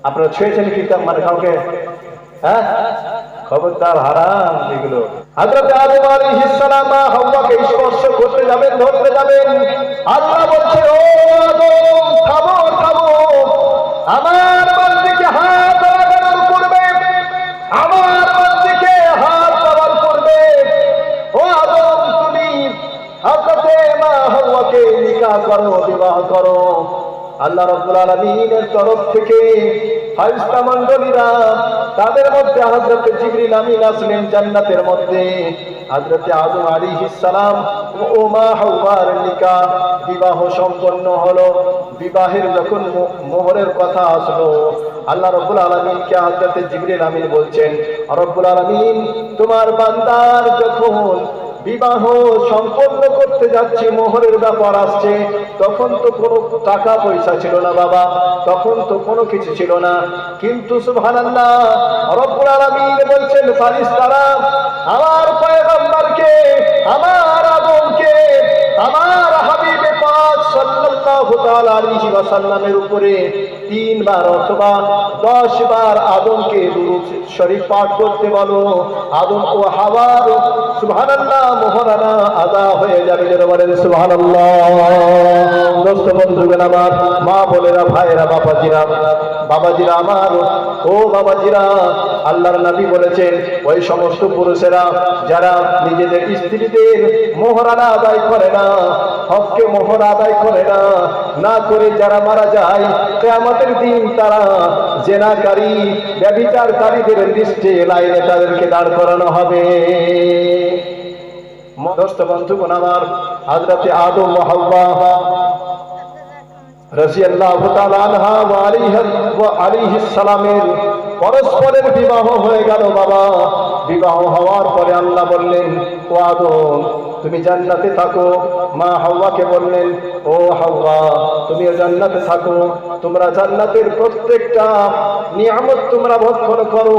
আপনারা ছুঁয়েছেন কি মানে কাউকে? হ্যাঁ, খবরদার, হারাম এগুলো। হযরত আদম আলাইহিস সালাম মা হাওয়াকে স্পর্শ করতে যাবেন, ধরতে যাবেন, আল্লাহ বলছে ও আদম থামো থামো, আমার বান্দিকে হাত লাগানোর পূর্বে, আমার বান্দিকে হাত দেওয়ার পূর্বে ও আদম তুমি হযরত মা হাওয়াকে নিকাহ করো, বিবাহ করো। আল্লাহ রাব্বুল আলামিনের তরফ থেকে ফেরেশতা মণ্ডলীরা, তাদের মধ্যে হযরত জিবরিল আমিন আসলেন জান্নাতের মধ্যে। হযরত আদম আলাইহিস সালাম ও মা হাওয়ার নিকাহ, বিবাহ সম্পন্ন হলো। বিবাহের যখন মোহরের কথা আসলো, আল্লাহ রাব্বুল আলামিনকে হযরত জিবরিল আমিন বলছেন, রব্বুল আলামিন তোমার বান্দার যখন বিবাহ সম্পন্ন করতে যাচ্ছে, মোহরের ব্যাপার আসছে, তখন তো কোনো টাকা পয়সা ছিল না বাবা, তখন তো কোনো কিছু ছিল না। কিন্তু সুবহানাল্লাহ, রব্বুল আলামিন বলছেন ফেরেশতারা আমার পয়গম্বরকে, আমার আদমকে, আমার হাবিবে পাক সাল্লাল্লাহু তাআলা আলাইহি ওয়াসাল্লামের উপরে 3 বার অথবা 10 বার আদমকে দুরূদ শরীফ পাঠ করতে বলো। আদম ও হাওয়ার সুবহানাল্লাহ মোহরানা আদা হয়ে যাবে। যারা বলেন সুবহানাল্লাহ। দোস্ত বন্ধুগণ আমার, মা বোনেরা, ভাইরা, বাবাজিরা আমার, ও বাবাজিরা, আল্লাহর নবী বলেছেন ওই সমস্ত পুরুষেরা যারা নিজেদের স্ত্রীদের মোহরানা আদায় করে না, হককে মোহর আদায় করে না, না করে যারা মারা যায়, কিয়ামতের দিন তারা জেনাকারী, ব্যভিচারকারীদের লিস্টে লাইনে তাদেরকে দাঁড় করানো হবে। দোস্ত বন্ধুগণ আমার, হযরত আদম ও হাওয়া রাদিয়াল্লাহু তাআলা আনহা ওয়া আলাইহিস সালামের পরস্পরের বিবাহ হয়ে গেল বাবা। বিবাহ হওয়ার পরে আল্লাহ বললেন ও আদম তুমি জান্নাতে থাকো। মা হাওয়াকে বললেন ও হাওয়া তুমিও জান্নাতে থাকো, তোমরা জান্নাতের প্রত্যেকটা নিয়ামত তোমরা ভক্ষণ করো,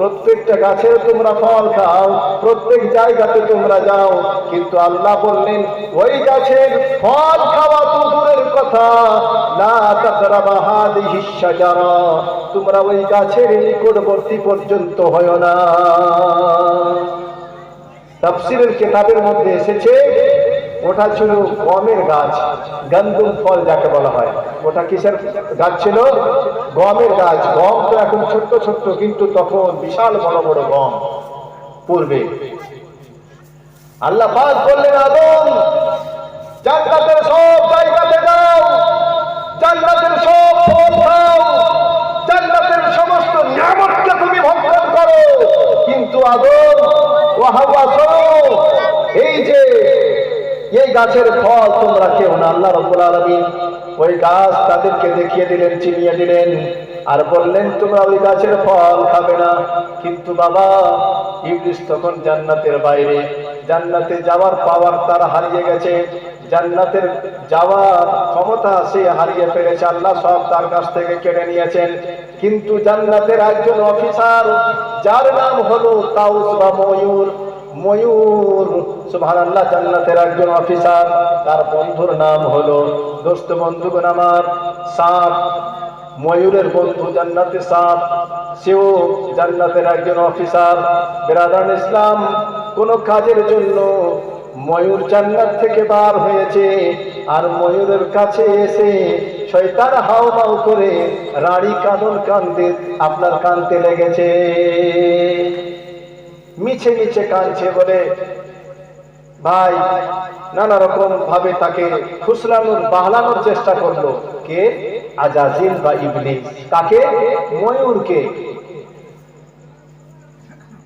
প্রত্যেকটা গাছের তোমরা ফল খাও, প্রত্যেক জায়গাতে তোমরা যাও। কিন্তু আল্লাহ বললেন ওই গাছের ফল খাওয়া তো দূরের কথা, লা তাকরাবা হাযিহিশ শাজারা, তোমরা ওই গাছের নিকটবর্তী পর্যন্ত হয় না। তাফসীরের কিতাবের মধ্যে এসেছে ওটা ছিল গমের গাছ, গন্দুম ফল যাকে বলা হয়। ওটা কিসের গাছ ছিল? গমের গাছ। গম তো এখন ছোট্ট ছোট্ট, কিন্তু তখন বিশাল বড় বড় গম। পূর্বে আল্লাহ পাক বললেন আদম জান্নাতের সব জায়গাতে যাও, জান্নাতের সব ফল খাও, জান্নাতের সমস্ত নিয়ামতকে তুমি ভক্ষণ করো। কিন্তু আদম ও হাওয়া শোনো, এই গাছের ফল তোমরা কেউ না। আল্লাহ রাব্বুল আলামিন ওই গাছ তাদেরকে দেখিয়ে দিলেন, চিনিয়ে দিলেন, আর বললেন তোমরা ওই গাছের ফল খাবে না। কিন্তু বাবা ইবলিস তখন জান্নাতের বাইরে, জান্নাতে যাওয়ার পাওয়ার তার হারিয়ে গেছে, জান্নাতের যাওয়ার ক্ষমতা সে হারিয়ে ফেলেছে। আল্লাহ সব তার কাছ থেকে কেড়ে নিয়েছেন। কিন্তু জান্নাতের একজন অফিসার যার নাম হলো তাউস বা ময়ূর, সুবহানাল্লাহ, জান্নাতের একজন অফিসার, তার বন্ধুর নাম হলো, দোস্ত বন্ধুগণ আমার, সাপ। ময়ূরের বন্ধু জান্নাতে সাপ, সেও জান্নাতের একজন অফিসার। বিরাদার ইসলাম, কোন কাজের জন্য ময়ূর জান্নাত থেকে বার হয়েছে, আর ময়ূরের কাছে এসে শয়তান হাউ মাউ করে রাড়ি কাঁদন কান্দে আপনার কানতে লেগেছে, মিছে মিছে কাঁদছে বলে ভাই নানা রকম ভাবে তাকে ফুসলানোর বাহলানোর চেষ্টা করলো। কে? আজাজিল বা ইবলিস। তাকে? ময়ূরকে।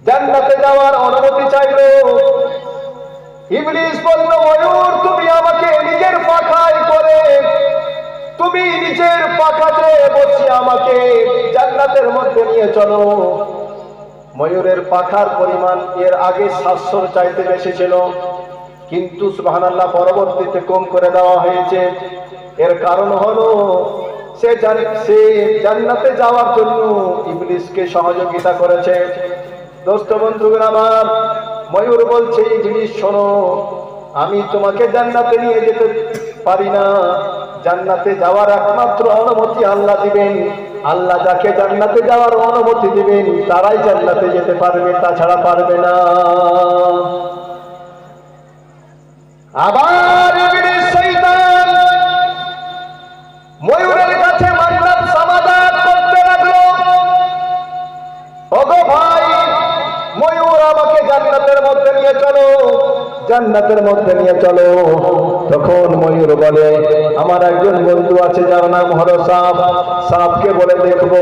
জান্নাতে যাওয়ার অনুমতি চাইলো। ইবলিস বলল ময়ূর তুমি আমাকে নিজের পাখায় করে, তুমি নিজের পাখাতে বসে আমাকে জান্নাতের মধ্যে নিয়ে চলো। ময়ূরের পাখার পরিমাণ এর আগে 700 চাইতে বেশি ছিল, কিন্তু সুবহানাল্লাহ পরবর্তীতে কম করে দেওয়া হয়েছে। এর কারণ হলো সে জান্নাতে যাওয়ার জন্য ইবলিসকে সহযোগিতা করেছে। দোস্ত বন্ধুগণ আমার, ময়ূর বলছে ইবলিস শোনো, আমি তোমাকে জান্নাতে নিয়ে যেতে পারি না। জান্নাতে যাওয়ার একমাত্র অনুমতি আল্লাহ দিবেন। আল্লাহ যাকে জান্নাতে যাওয়ার অনুমতি দিবেন তারাই জান্নাতে যেতে পারবে, তাছাড়া পারবে না। আবার ইবলিস শয়তান ময়ূরের কাছে মান্নাত সমাদাত করতে লাগলো, ওগো ভাই ময়ূর আমাকে জান্নাতের মধ্যে নিয়ে চলো, জান্নাতের মধ্যে নিয়ে চলো। তখন ময়ূর বলে আমার একজন বন্ধু আছে যার নাম হলো সাপ, সাপকে বলে দেখবো।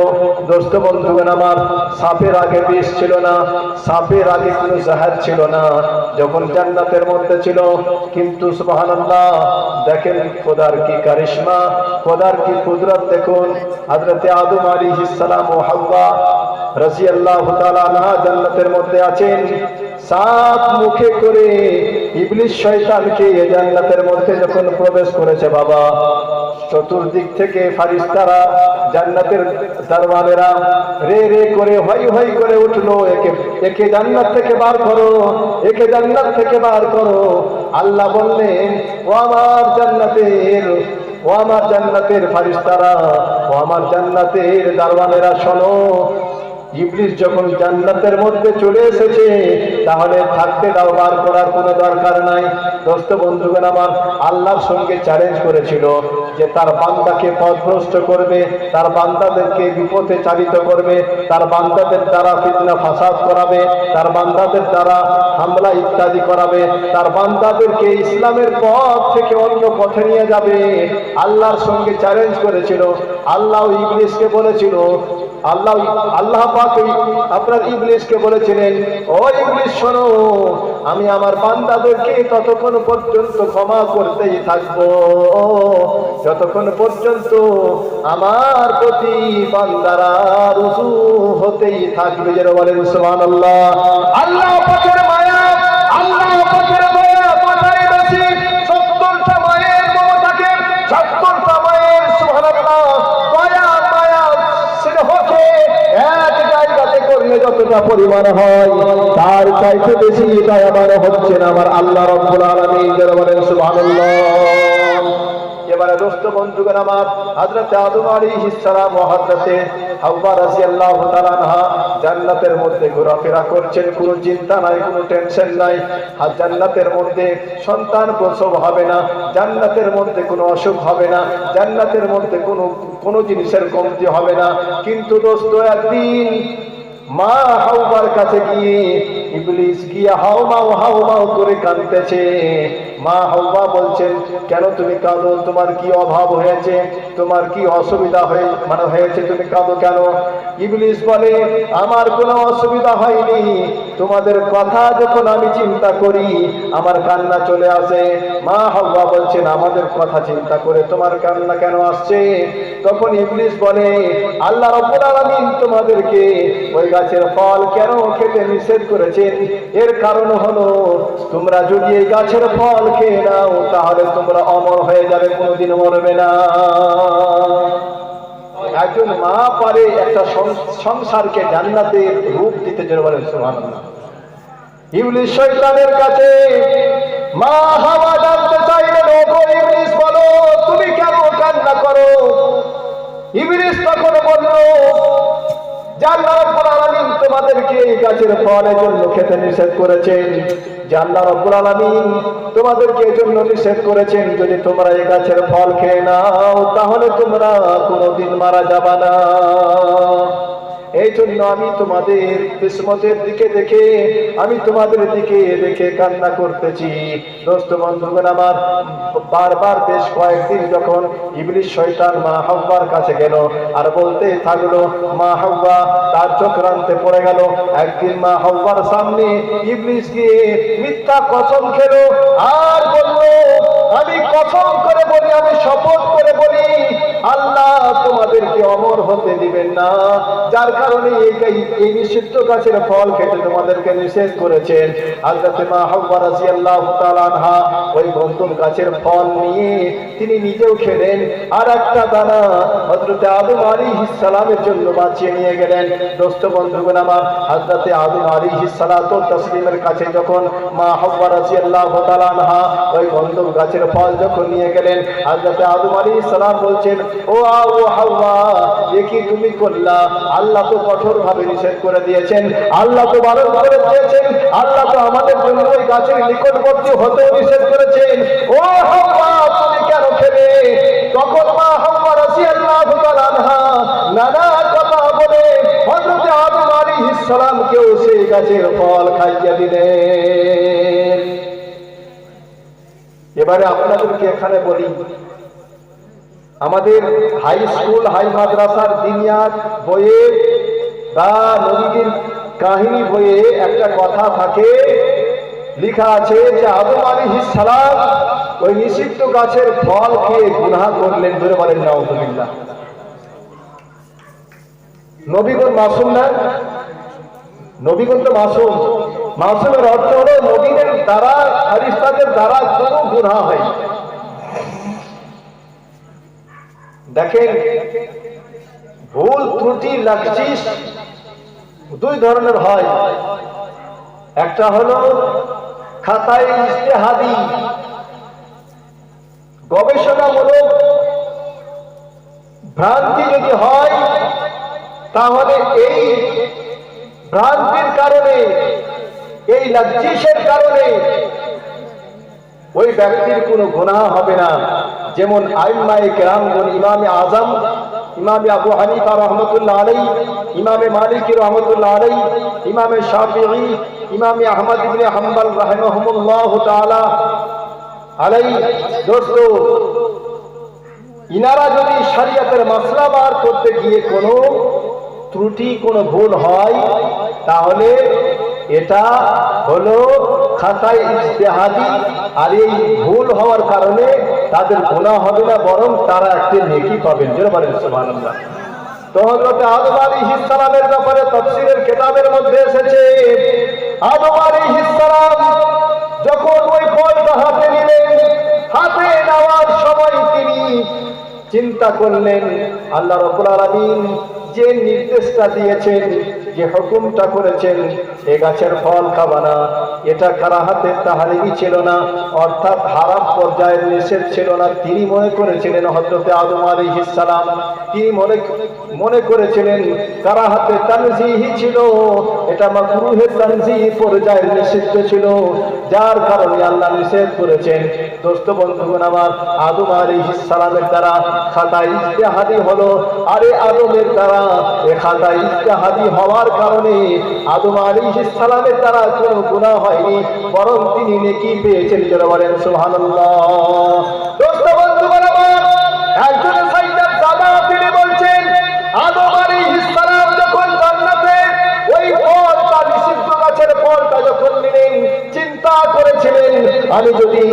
দোস্ত বন্ধুগণ আমার, সাপের আগে বিষ ছিল না, সাপের আগে কোনো জাহাজ ছিল না, যখন জান্নাতের মধ্যে ছিল। কিন্তু সুবহানাল্লাহ, দেখেন খোদার কি কারিশমা, খোদার কি কুদরত দেখুন। হযরতে আদম আলাইহিস সালাম ও হাওয়া রাদিয়াল্লাহু তাআলা আনহা জান্নাতের মধ্যে আছেন। সাপ মুখে করে ইবলিস শয়তানকে জান্নাতের মধ্যে যখন প্রবেশ করেছে, বাবা চতুর্দিক থেকে ফারিস্তারা, জান্নাতের দরওয়ানেরা রে রে করে হই হই করে উঠলো, একে জান্নাত থেকে বার করো, একে জান্নাত থেকে বার করো। আল্লাহ বললেন ও আমার জান্নাতের ফারিস্তারা, ও আমার জান্নাতের দরওয়ানেরা শোনো, ইবলিস যখন জান্নাতের মধ্যে চলে এসেছে তাহলে থাকতে দাও, বার করার কোনো দরকার নাই। দোস্ত বন্ধুগণ আমার, আল্লাহর সঙ্গে চ্যালেঞ্জ করেছিল যে তার বান্দাকে পথভ্রষ্ট করবে, তার বান্দাদেরকে বিপথে চালিত করবে, তার বান্দাদের দ্বারা ফিতনা ফাসাদ করাবে, তার বান্দাদের দ্বারা হামলা ইত্যাদি করাবে, তার বান্দাদেরকে ইসলামের পথ থেকে অন্য পথে নিয়ে যাবে। আল্লাহর সঙ্গে চ্যালেঞ্জ করেছিল। আল্লাহ ইবলিসকে বলেছিল, আল্লাহ পাক আপনার ইবলিসকে বলেছিলেন ও ইবলিস শোনো, আমি আমার বান্দাদেরকে ততক্ষণ পর্যন্ত ক্ষমা করতেই থাকবো যতক্ষণ পর্যন্ত আমার প্রতি বান্দারা রুজু হতেই থাকবে। যেন বলেন সুবহানাল্লাহ। আল্লাহ পাকের মায়া, আল্লাহ পাকের মায়া মাথায় বেশি 70টা মায়ের মমতাকে, 70টা মায়ের সুবহানাল্লাহ দয়া মায়া স্নেহকে এক জায়গাতে করলে যতটা পরিমাণ হয় তার চাইতে বেশি দয়াবান হচ্ছেন আমার আল্লাহ রাব্বুল আলামিন। যেন বলেন সুবহানাল্লাহ। এবারে দোস্ত বন্ধুগণ আমার, হযরত আদম আলাইহিস সালাম ও হযরত হাওয়া রাদিয়াল্লাহু তাআলা আনহা জান্নাতের মধ্যে ঘোরাফেরা করছেন, কোনো চিন্তা নাই, কোনো টেনশন নাই। আর জান্নাতের মধ্যে সন্তান প্রসব হবে না, জান্নাতের মধ্যে কোনো অসুখ হবে না, জান্নাতের মধ্যে কোনো জিনিসের কমতি হবে না। কিন্তু দোস্ত একদিন মা হাওয়ার কাছে গিয়ে ইবলিস গিয়ে হাওমাও করে কাঁদতেছে। মা হাওয়া বলছেন কেন তুমি কাঁদো, তোমার কি অভাব হয়েছে, তোমার কি অসুবিধা হয়েছে, তুমি কাঁদো কেন? ইবলিস বলে আমার কোনো অসুবিধা হয়নি, তোমাদের কথা যখন আমি চিন্তা করি আমার কান্না চলে আসে। মা হাওয়া বলছেন আমাদের কথা চিন্তা করে তোমার কান্না কেন আসছে? তখন ইবলিস বলে আল্লাহ রাব্বুল আলামিন তোমাদেরকে ওই গাছের ফল কেন খেতে নিষেধ করেছেন? এর কারণ হলো তোমরা যদি এই গাছের ফল খেয়ে নাও তাহলে তোমরা অমর হয়ে যাবে, কোনোদিন মরবে না। একজন মা পারে একটা সংসারকে জান্নাতের রূপ দিতে, যেন বলেন সুবহানাল্লাহ। ইবলিস শয়তানের কাছে মা হাওয়া জানতে চাইলেন ওগো ইবলিস বলো তুমি কেন কান্না করো? ইবলিস তখন বলল যে আল্লাহ রাব্বুল আলামিন তোমাদেরকে এই গাছের ফলের জন্য খেতে নিষেধ করেছেন, যে আল্লাহ রাব্বুল আলামিন তোমাদেরকে এই জন্য নিষেধ করেছেন যদি তোমরা এই গাছের ফল খেয়ে নাও তাহলে তোমরা কোনোদিন মারা যাবে না। এই জন্য আমি তোমাদের কিসমতের দিকে দেখে, আমি তোমাদের দিকে দেখে কান্না করতেছি। দোস্ত বন্ধুগণ আমার, বারবার বেশ কয়েকদিন যখন ইবলিস শয়তান মা হাওয়ার কাছে গেল আর বলতে থাকলো, মা হাওয়া তার চক্রান্তে পড়ে গেল। একদিন মা হাওয়ার সামনে ইবলিস গিয়ে মিথ্যা কসম খেলো আর বলল আমি কসম করে বলি, আমি শপথ করে বলি, আল্লাহ তোমাদেরকে অমর হতে দিবেন না, যার কারণে এই নিষিদ্ধ গাছের ফল খেতে তোমাদেরকে নিষেধ করেছেন। হযরত মা হাওয়া রাদিয়াল্লাহু তাআলা আনহা ওই গন্ধম গাছের ফল নিয়ে তিনি নিজেও খেলেন, আর একটা দানা হযরত আদম আলাইহিস সালামের জন্য বাঁচিয়ে নিয়ে গেলেন। দোস্ত বন্ধুগণ আমার, হযরত আদম আলাইহিস সালাতু ওয়াস তাসলিমের কাছে যখন মা হাওয়া রাদিয়াল্লাহু তাআলা আনহা ওই গন্ধম গাছের ফল যখন নিয়ে গেলেন, হযরত আদম আলাইহিস সালাম বলছেন, ও হাওয়া, এ কি তুমি করলা? আল্লাহ তো কঠোর ভাবে নিষেধ করে দিয়েছেন, আল্লাহ তো বারণ করে দিয়েছেন, আল্লাহ তো আমাদের জন্য ওই গাছের নিকটবর্তী হতেও নিষেধ করেছেন। ও হাওয়া, তুমি কেন খেলে? তখন মা হাওয়া রাদিয়াল্লাহু তাআলা আনহা নানা কথা বলে হযরত আদম আলাইহিস সালামকেও সেই গাছের ফল খাইয়ে দিলেন। এবারে আপনাদেরকে এখানে বলি, আমাদের হাই স্কুল, হাই মাদ্রাসার দিনিয়াত বইয়ে বা নবীদের কাহিনী বইয়ে একটা কথা থাকে, লেখা আছে যে আদম আলাইহিস সালাম ওই নিষিদ্ধ গাছের ফল খেয়ে গুনাহ করলেন। ধরে বলেন নাউযুবিল্লাহ। নবীগণ মাসুম না? নবীগণ তো মাসুম। মাসুমের অর্থ হলো নবীদের দ্বারা, ফেরেশতাদের দ্বারা কোনো গুনাহ হয়। দেখেন, ভুল ত্রুটি লাঘিস দুই ধরনের হয়। একটা হলো খাতায় ইজতিহাদি, গবেষণামূলক ভ্রান্তি যদি হয়, তাহলে এই ভ্রান্তির কারণে, এই লাঘিসের কারণে ওই ব্যক্তির কোনো গুনাহ হবে না। যেমন আইম্মায়ে কেরামগণ, ইমামে আজম ইমামে আবু হানিফা রহমতুল্লাহ আলাইহি, ইমামে মালিকি রহমতুল্লাহ আলাইহি, ইমামে শাফিঈ, ইমামে আহমদ ইবনে হাম্বল রাহিমাহুমুল্লাহু তাআলা আলাইহি, দোস্ত, ইনারা যদি শরীয়তের মাসলা বার করতে গিয়ে কোনো ত্রুটি, কোনো ভুল হয়, তাহলে এটা হলো খাতায় ইজতিহাদি, আর এই ভুল হওয়ার কারণে তাদের গুনাহ হবে না, বরং তারা একটি নেকি পাবেন। জোরে বলেন সুবহানাল্লাহ। তো হযরত আদম আলাইহিস সালামের ব্যাপারে তাফসীরের কিতাবের মধ্যে এসেছে, আদম আলাইহিস সালাম যখন ওই ফলটা হাতে নিলেন, হাতে নেওয়ার সময় তিনি চিন্তা করলেন, আল্লাহ রাব্বুল আলামিন যে নির্দেশটা দিয়েছেন, যে হুকুমটা করেছেন, এই গাছের ফল খাবা না, এটা কারাহাতে তাহরিমি ছিল না, অর্থাৎ হারাম পর্যায়ের নিষেধ ছিল না। তিনি মনে করেছিলেন, হযরত আদম আলাইহিস সালাম তিনি মনে করেছিলেন কারাহাতে তানজিহি ছিল, এটা মাকরুহে তানজিহি পর্যায়ের নিষিদ্ধ ছিল, যার কারণে আল্লাহ নিষেধ করেছেন। দোস্ত বন্ধুগণ আমার, আদম আলাইহিস সালামের দ্বারা খাতা ইজতিহাদি হলো, আরে আদমের দ্বারা এই খাতা ইজতিহাদি হওয়ার কারণে আদম আলাইহিস সালামের দ্বারা কোনো গুনাহ হয়নি, বরং তিনি নেকি পেয়েছেন। যারা বলেন সুবহানাল্লাহ। দোস্ত বন্ধুগণ আমার, একজন সাইয়্যিদ দাদা তিনি বলছেন, আদম আলাইহিস সালাম যখন জান্নাতে ওই ফলটা, নিষিদ্ধ গাছের ফলটা যখন নিলেন, চিন্তা করেছিলেন, আমি যদি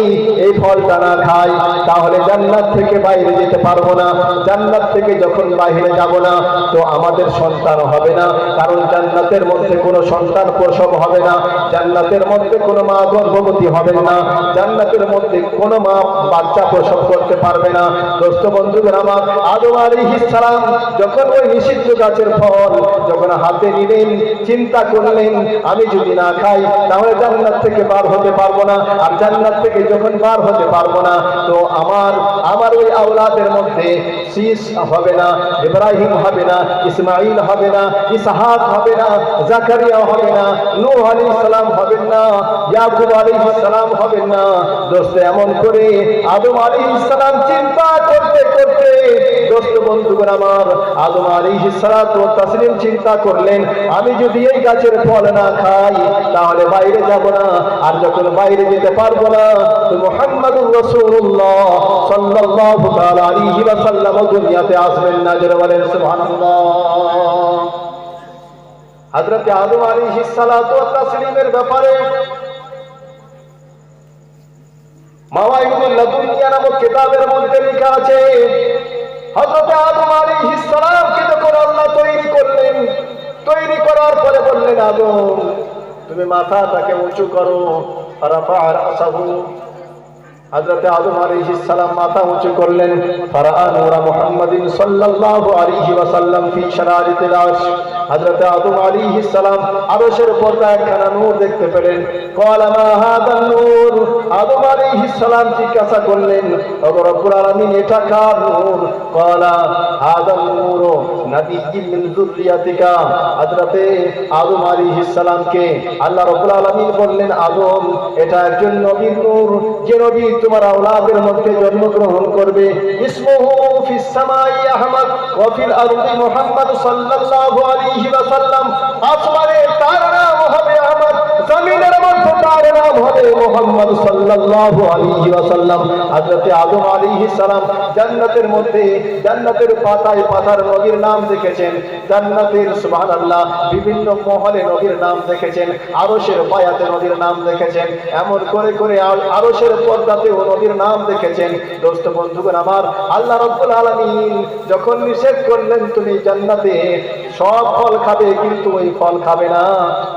এই ফলটা না খাই তাহলে জান্নাত থেকে বাইরে যেতে পারবো না, জান্নাত থেকে যখন বাইরে যাব না তো আমাদের সন্তান হবে না, কারণ জান্নাতের মধ্যে কোনো সন্তান প্রসব হবে না, জান্নাতের মধ্যে কোনো মা গর্ভবতী হবেন না, জান্নাতের মধ্যে কোনো মা বাচ্চা প্রসব করতে পারবে না। দোস্ত বন্ধুগণ আমার, আদম আলাইহিস সালাম যখন ওই নিষিদ্ধ গাছের ফল যখন হাতে নিলেন, চিন্তা করলেন, আমি যদি না খাই তাহলে জান্নাত থেকে বার হতে পারবো না, আর জান্নাত থেকে যখন বার হতে পারবো না তো আমার ওই আওলাদের মধ্যে শীষ হবে না, ইব্রাহিম হবে না, ইসমাইল হবে না, ইসহাক হবে না, জাকারিয়া হবে না, নূহ আলাইহিস সালাম হবেন না, ইয়াকুব আলাইহিস সালাম হবেন না। দোস্ত, এমন করে আদম আলাইহিস সালাম চিন্তা করতে করতে, দোস্ত বন্ধুগণ আমার, আদম আলাইহিস সালাতু ওয়াস তাসলিম চিন্তা করলেন, আমি যদি এই গাছের ফল না খাই তাহলে বাইরে যাব না, আর যখন বাইরে যেতে পারবো না তো মুহাম্মাদুর রাসূলুল্লাহ সাল্লাল্লাহু তাআলা আলাইহি ওয়াসাল্লাম দুনিয়াতে আসবেন না। যারা বলেন সুবহানাল্লাহ। হযরত আদম আলাইহিস সালাতু ওয়াস তাসলিমের ব্যাপারে মাওয়াইদুল লাদুনিয়া নামক কিতাবের মধ্যে লেখা আছে, হযরত আদম আলাইহিস সালামকে যখন আল্লাহ তৈরি করলেন, তৈরি করার পরে বললেন, আদম তুমি মাথাটাকে উঁচু করো। ফারাফা রাসাহু, হযরত আদম আলাইহিস সালাম মাথা উঁচু করলেন। ফারাআ নূরা মুহাম্মাদিন সাল্লাল্লাহু আলাইহি ওয়াসাল্লাম ফি শারারিতিল আরশ, হযরত আদম আলাইহিস সালাম আরশের পর্দায় একখানা নূর দেখতে পেলেন। ক্বালা মা হাদা নূর, আদম আলাইহিস সালাম জিজ্ঞাসা করলেন, ও রব্বুল আলামিন এটা কার নূর? ক্বালা হাদা নূর নাবিয়্যিন মিন যুররিয়াতিকা, হযরত আদম আলাইহিস সালামকে আল্লাহ রাব্বুল আলামিন বললেন, আদম এটা একজন নবীর নূর, যে নবী তোমার আওলাদের মধ্যে জন্মগ্রহণ করবে। ইসমুহু ফিস সামাই আহমদ ওয়া ফিল আরদি মুহাম্মদ সাল্লাল্লাহু আলাইহি ওয়াসাল্লাম, আসমানে তার নাম হবে আহমদ, জমিনের মধ্যে তার নাম হবে মুহাম্মদ সাল্লাল্লাহু আলাইহি ওয়াসাল্লাম। হযরত আদম আলাইহিস সালাম জান্নাতের মধ্যে, জান্নাতের পাতায় পাতার নবীর নাম দেখেছেন, জান্নাতের সুবহানাল্লাহ বিভিন্ন মহলে নবীর নাম দেখেছেন, আরশের পায়াতে নবীর নাম দেখেছেন, এমন করে করে আরশের পর্দাতে ও নবীর নাম দেখেছেন। দোস্ত বন্ধুগণ আমার, আল্লাহ রাব্বুল আলামিন যখন নিষেধ করলেন তুমি জান্নাতে সব ফল খাবে, কিন্তু ওই ফল খাবে না,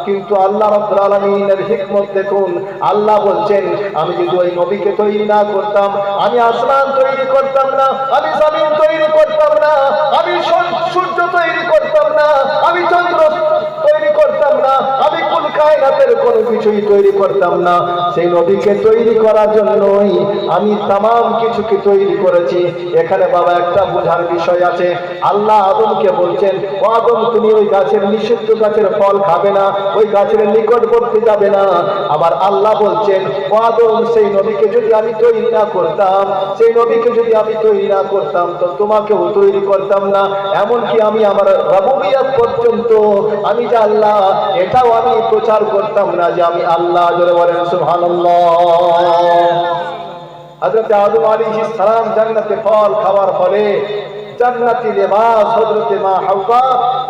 কিন্তু আল্লাহ রাব্বুল আলামিনের হিকমত দেখুন। আল্লাহ বলছেন, আমি যদি ওই নবীকে তৈরি না করতাম, আমি আসমান তৈরি করতাম না, আমি জমিন তৈরি করতাম না, আমি সূর্য তৈরি করতাম না, আমি চন্দ্র তৈরি করতাম না, আমি কুল কায়নাতের কোনো কিছুই তৈরি করতাম না। সেই নবীকে তৈরি করার জন্যই আমি তামাম কিছুকে তৈরি করেছি। এখানে বাবা একটা বোঝার বিষয় আছে। আল্লাহ আদমকে বলছেন, ও আদম তুমি ওই গাছের নিষিদ্ধ গাছের ফল খাবে না, ওই গাছের নিকটবর্তী যাবে না। আবার আল্লাহ বলছেন, ও আদম সেই নবীকে যদি আমি তৈরি না করতাম, সেই নবীকে যদি আমি তৈরি না করতাম তো তোমাকেও তৈরি করতাম না। এমনকি আমি আমার রুবুবিয়ত পর্যন্ত আমি যে আল্লাহ এটাও আমি প্রচার করতাম না যে আমি আল্লাহ। জোরে বলেন সুবহানাল্লাহ। হযরত আদম আলাইহিস সালাম জান্নাতে ফল খাওয়ার ফলে জান্নাতি লেবাস হযরত মা হাওয়া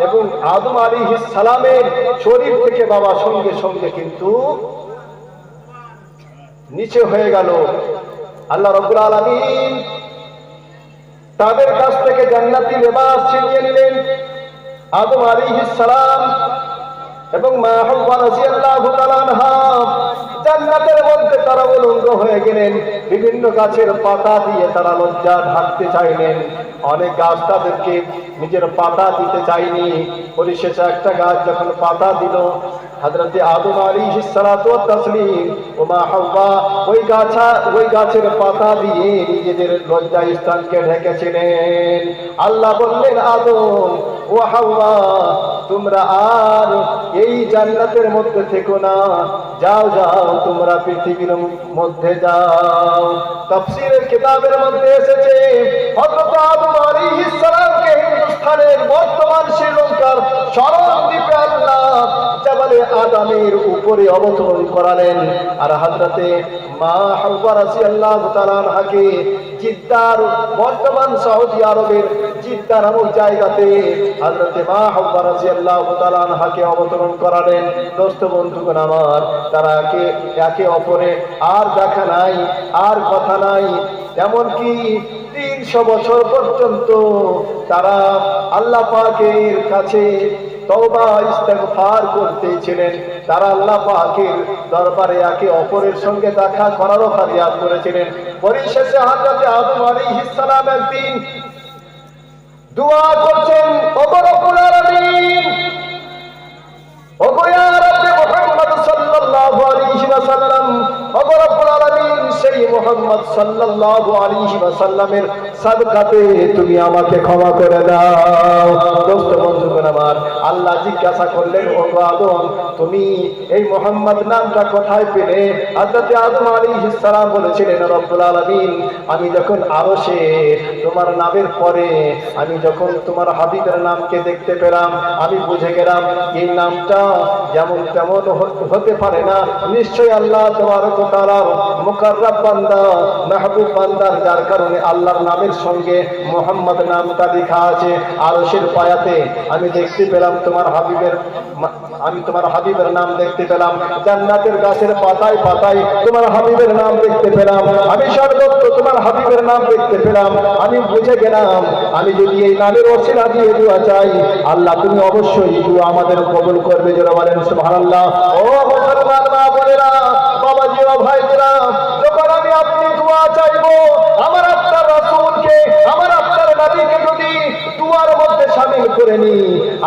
এবং আদম আলাইহিস সালামের শরীর থেকে বাবা সঙ্গে সঙ্গে কিন্তু নিচে হয়ে গেল। আল্লাহ রাব্বুল আলামিন তাদের কাছ থেকে জান্নাতি লেবাস ছিনিয়ে নিলেন। আদম আলাইহিস সালাম এবং মা হাওয়া রাদিয়াল্লাহু তাআলা আনহা জান্নাতের মধ্যে তারা উলঙ্গ হয়ে গেলেন। বিভিন্ন গাছের পাতা দিয়ে তারা লজ্জা ঢাকতে চাইলেন। অনেক গাছ তাদেরকে নিজের পাতা দিতে চায়নি। পরিশেষে একটা গাছ যখন পাতা দিল, হযরত আদম আলাইহিস সালাতু ওয়াত তাসলিম ও মা হাওয়া ওই গাছের পাতা দিয়ে নিজেদের লজ্জা স্থানকে ঢেকেছিলেন। আল্লাহ বললেন, আদম ও হাওয়া তোমরা আর এই জান্নাতের মধ্যে থেকো না, যাও যাও তোমরা পৃথিবীর মধ্যে যাও। তাফসীরের কিতাবের মধ্যে এসেছে, হযরত আদম আলাইহিস সালামকে হিন্দুস্তানের বর্তমান শ্রীলঙ্কার সরল দ্বীপে আল্লাহ জাবালে আদমের উপরে অবতরণ করালেন। আর হযরতে মা হাওয়া রাদিয়াল্লাহু তাআলা আনহাকে জিদ্দার, বর্তমান সৌদি আরবের জিদ্দা নামক জায়গাতে হযরতে মা হাওয়া রাদিয়াল্লাহু তাআলা আনহাকে অবতরণ করালেন। দোস্ত বন্ধুগণ আমার, তারা একে অপরে আর দেখা নাই, আর কথা নাই। এমনকি 300 বছর পর্যন্ত তারা আল্লাহ পাকের কাছে তওবা ইস্তেগফার করতেছিলেন। তারা আল্লাহ পাকের দরবারে একে অপরের সঙ্গে দেখা করারও ফারিয়াদ করেছিলেন। পরিশেষে হযরত আদম আলাইহিস সালাম একদিন দোয়া করছেন, ও রব্বুল আলামিন, ও ইয়া রাব্বি মুহাম্মদ সাল্লাল্লাহু আলাইহি ওয়াসাল্লাম, ও রব্বুল আলামিন সেই মুহাম্মদ সাল্লাল্লাহু আলাইহি ওয়াসাল্লামের সাদকাতে তুমি আমাকে ক্ষমা করে দাও। দোস্ত বন্ধুগণ আমার, আল্লাহ জিজ্ঞাসা করলেন, ও আদম তুমি এই মুহাম্মদ নামটা কোথায় পেলে? হযরত আদম আলাইহিস সালাম বলেছিলেন, রব্বুল আলামিন আমি যখন আরশে তোমার নামের পরে আমি যখন তোমার হাবিবের নামকে দেখতে পেলাম, আমি বুঝে গেলাম এই নামটা যেমন তেমন হতে পারে না, নিশ্চয়ই আল্লাহ তাবারক ওয়া তাআলার মুকাররব বান্দা, মাহবুব বান্দা, যার কারণে আল্লাহর নামের সঙ্গে মুহাম্মদ নামটা লেখা আছে আরশের পায়াতে। আমি দেখতে পেলাম তোমার হাবিবের আমি তোমার হাবিবের নাম দেখতে পেলাম, জান্নাতের গাছের পাতায় পাতায় তোমার হাবিবের নাম দেখতে পেলাম, আমি সর্বত্র তোমার হাবিবের নাম দেখতে পেলাম। আমি বুঝে গেলাম আমি যদি এই নামের ওসিলা দিয়ে দোয়া চাই, আল্লাহ তুমি অবশ্যই এই দোয়া আমাদের কবুল করবে। যারা বলেন সুবহানাল্লাহ। ও মুসলমান মা বোনেরা, বাবাজি ও ভাইরা, যখন আমি আপনি দোয়া চাইবো, আমার আপনার রাসূলকে, আমার আপনার নবীকে যদি দুয়ার মধ্যে শামিল করে নি,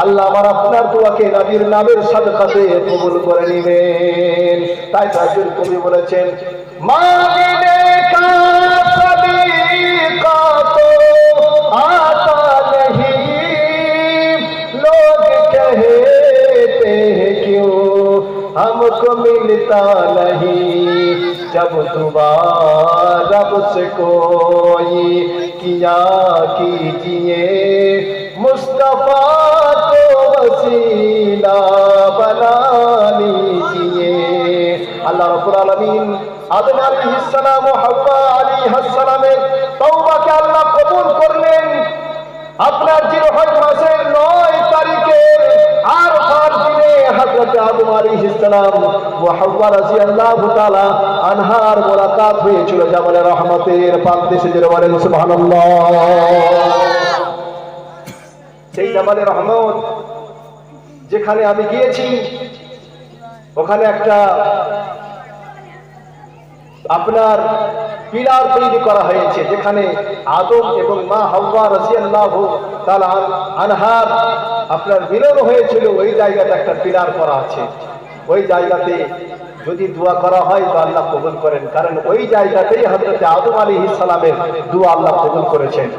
আল্লাহ আমার আপনার দোয়াকে নবীর নামের সাদকাতে কবুল করে নেবেন। তাই রাসূল কবি বলেছেন, মাঙ্গনে কা সদীকা তো আতা नहीं, लोग कहते हैं क्यों हमको मिलता नहीं, जब दुआ रब से कोई किया कीजिए, मुस्तफा को वसीला बना लीजिए। আল্লাহ রাব্বুল আলামিন আদম আলাইহিস সালাম ও হাওয়া আলাইহিস সালামের তওবাকে আল্লাহ কবুল করলেন। আপনার জিলহজ মাসের 9 তারিখে আরফার দিনে হযরত আদম আলাইহিস সালাম ও হাওয়া রাদিয়াল্লাহু তাআলা আনহার মুলাকাত হয়েছিল জাবালে রহমতের পাক দেশে। যারা বলেন সুবহানাল্লাহ। সেই জাবালে রহমত যেখানে আমি গিয়েছি, ওখানে একটা আপনার পিলার তৈরি করা হয়েছে, যেখানে আদম এবং মা হাওয়া রাদিয়াল্লাহু তাআলা আনহার আপনার মিলন হয়েছিল। ওই জায়গাতে একটা পিলার করা আছে। ওই জায়গাতে যদি দোয়া করা হয় তো আল্লাহ কবুল করেন, কারণ ওই জায়গাতেই হযরত আদম আলাইহিস সালামের দোয়া আল্লাহ কবুল করেছেন।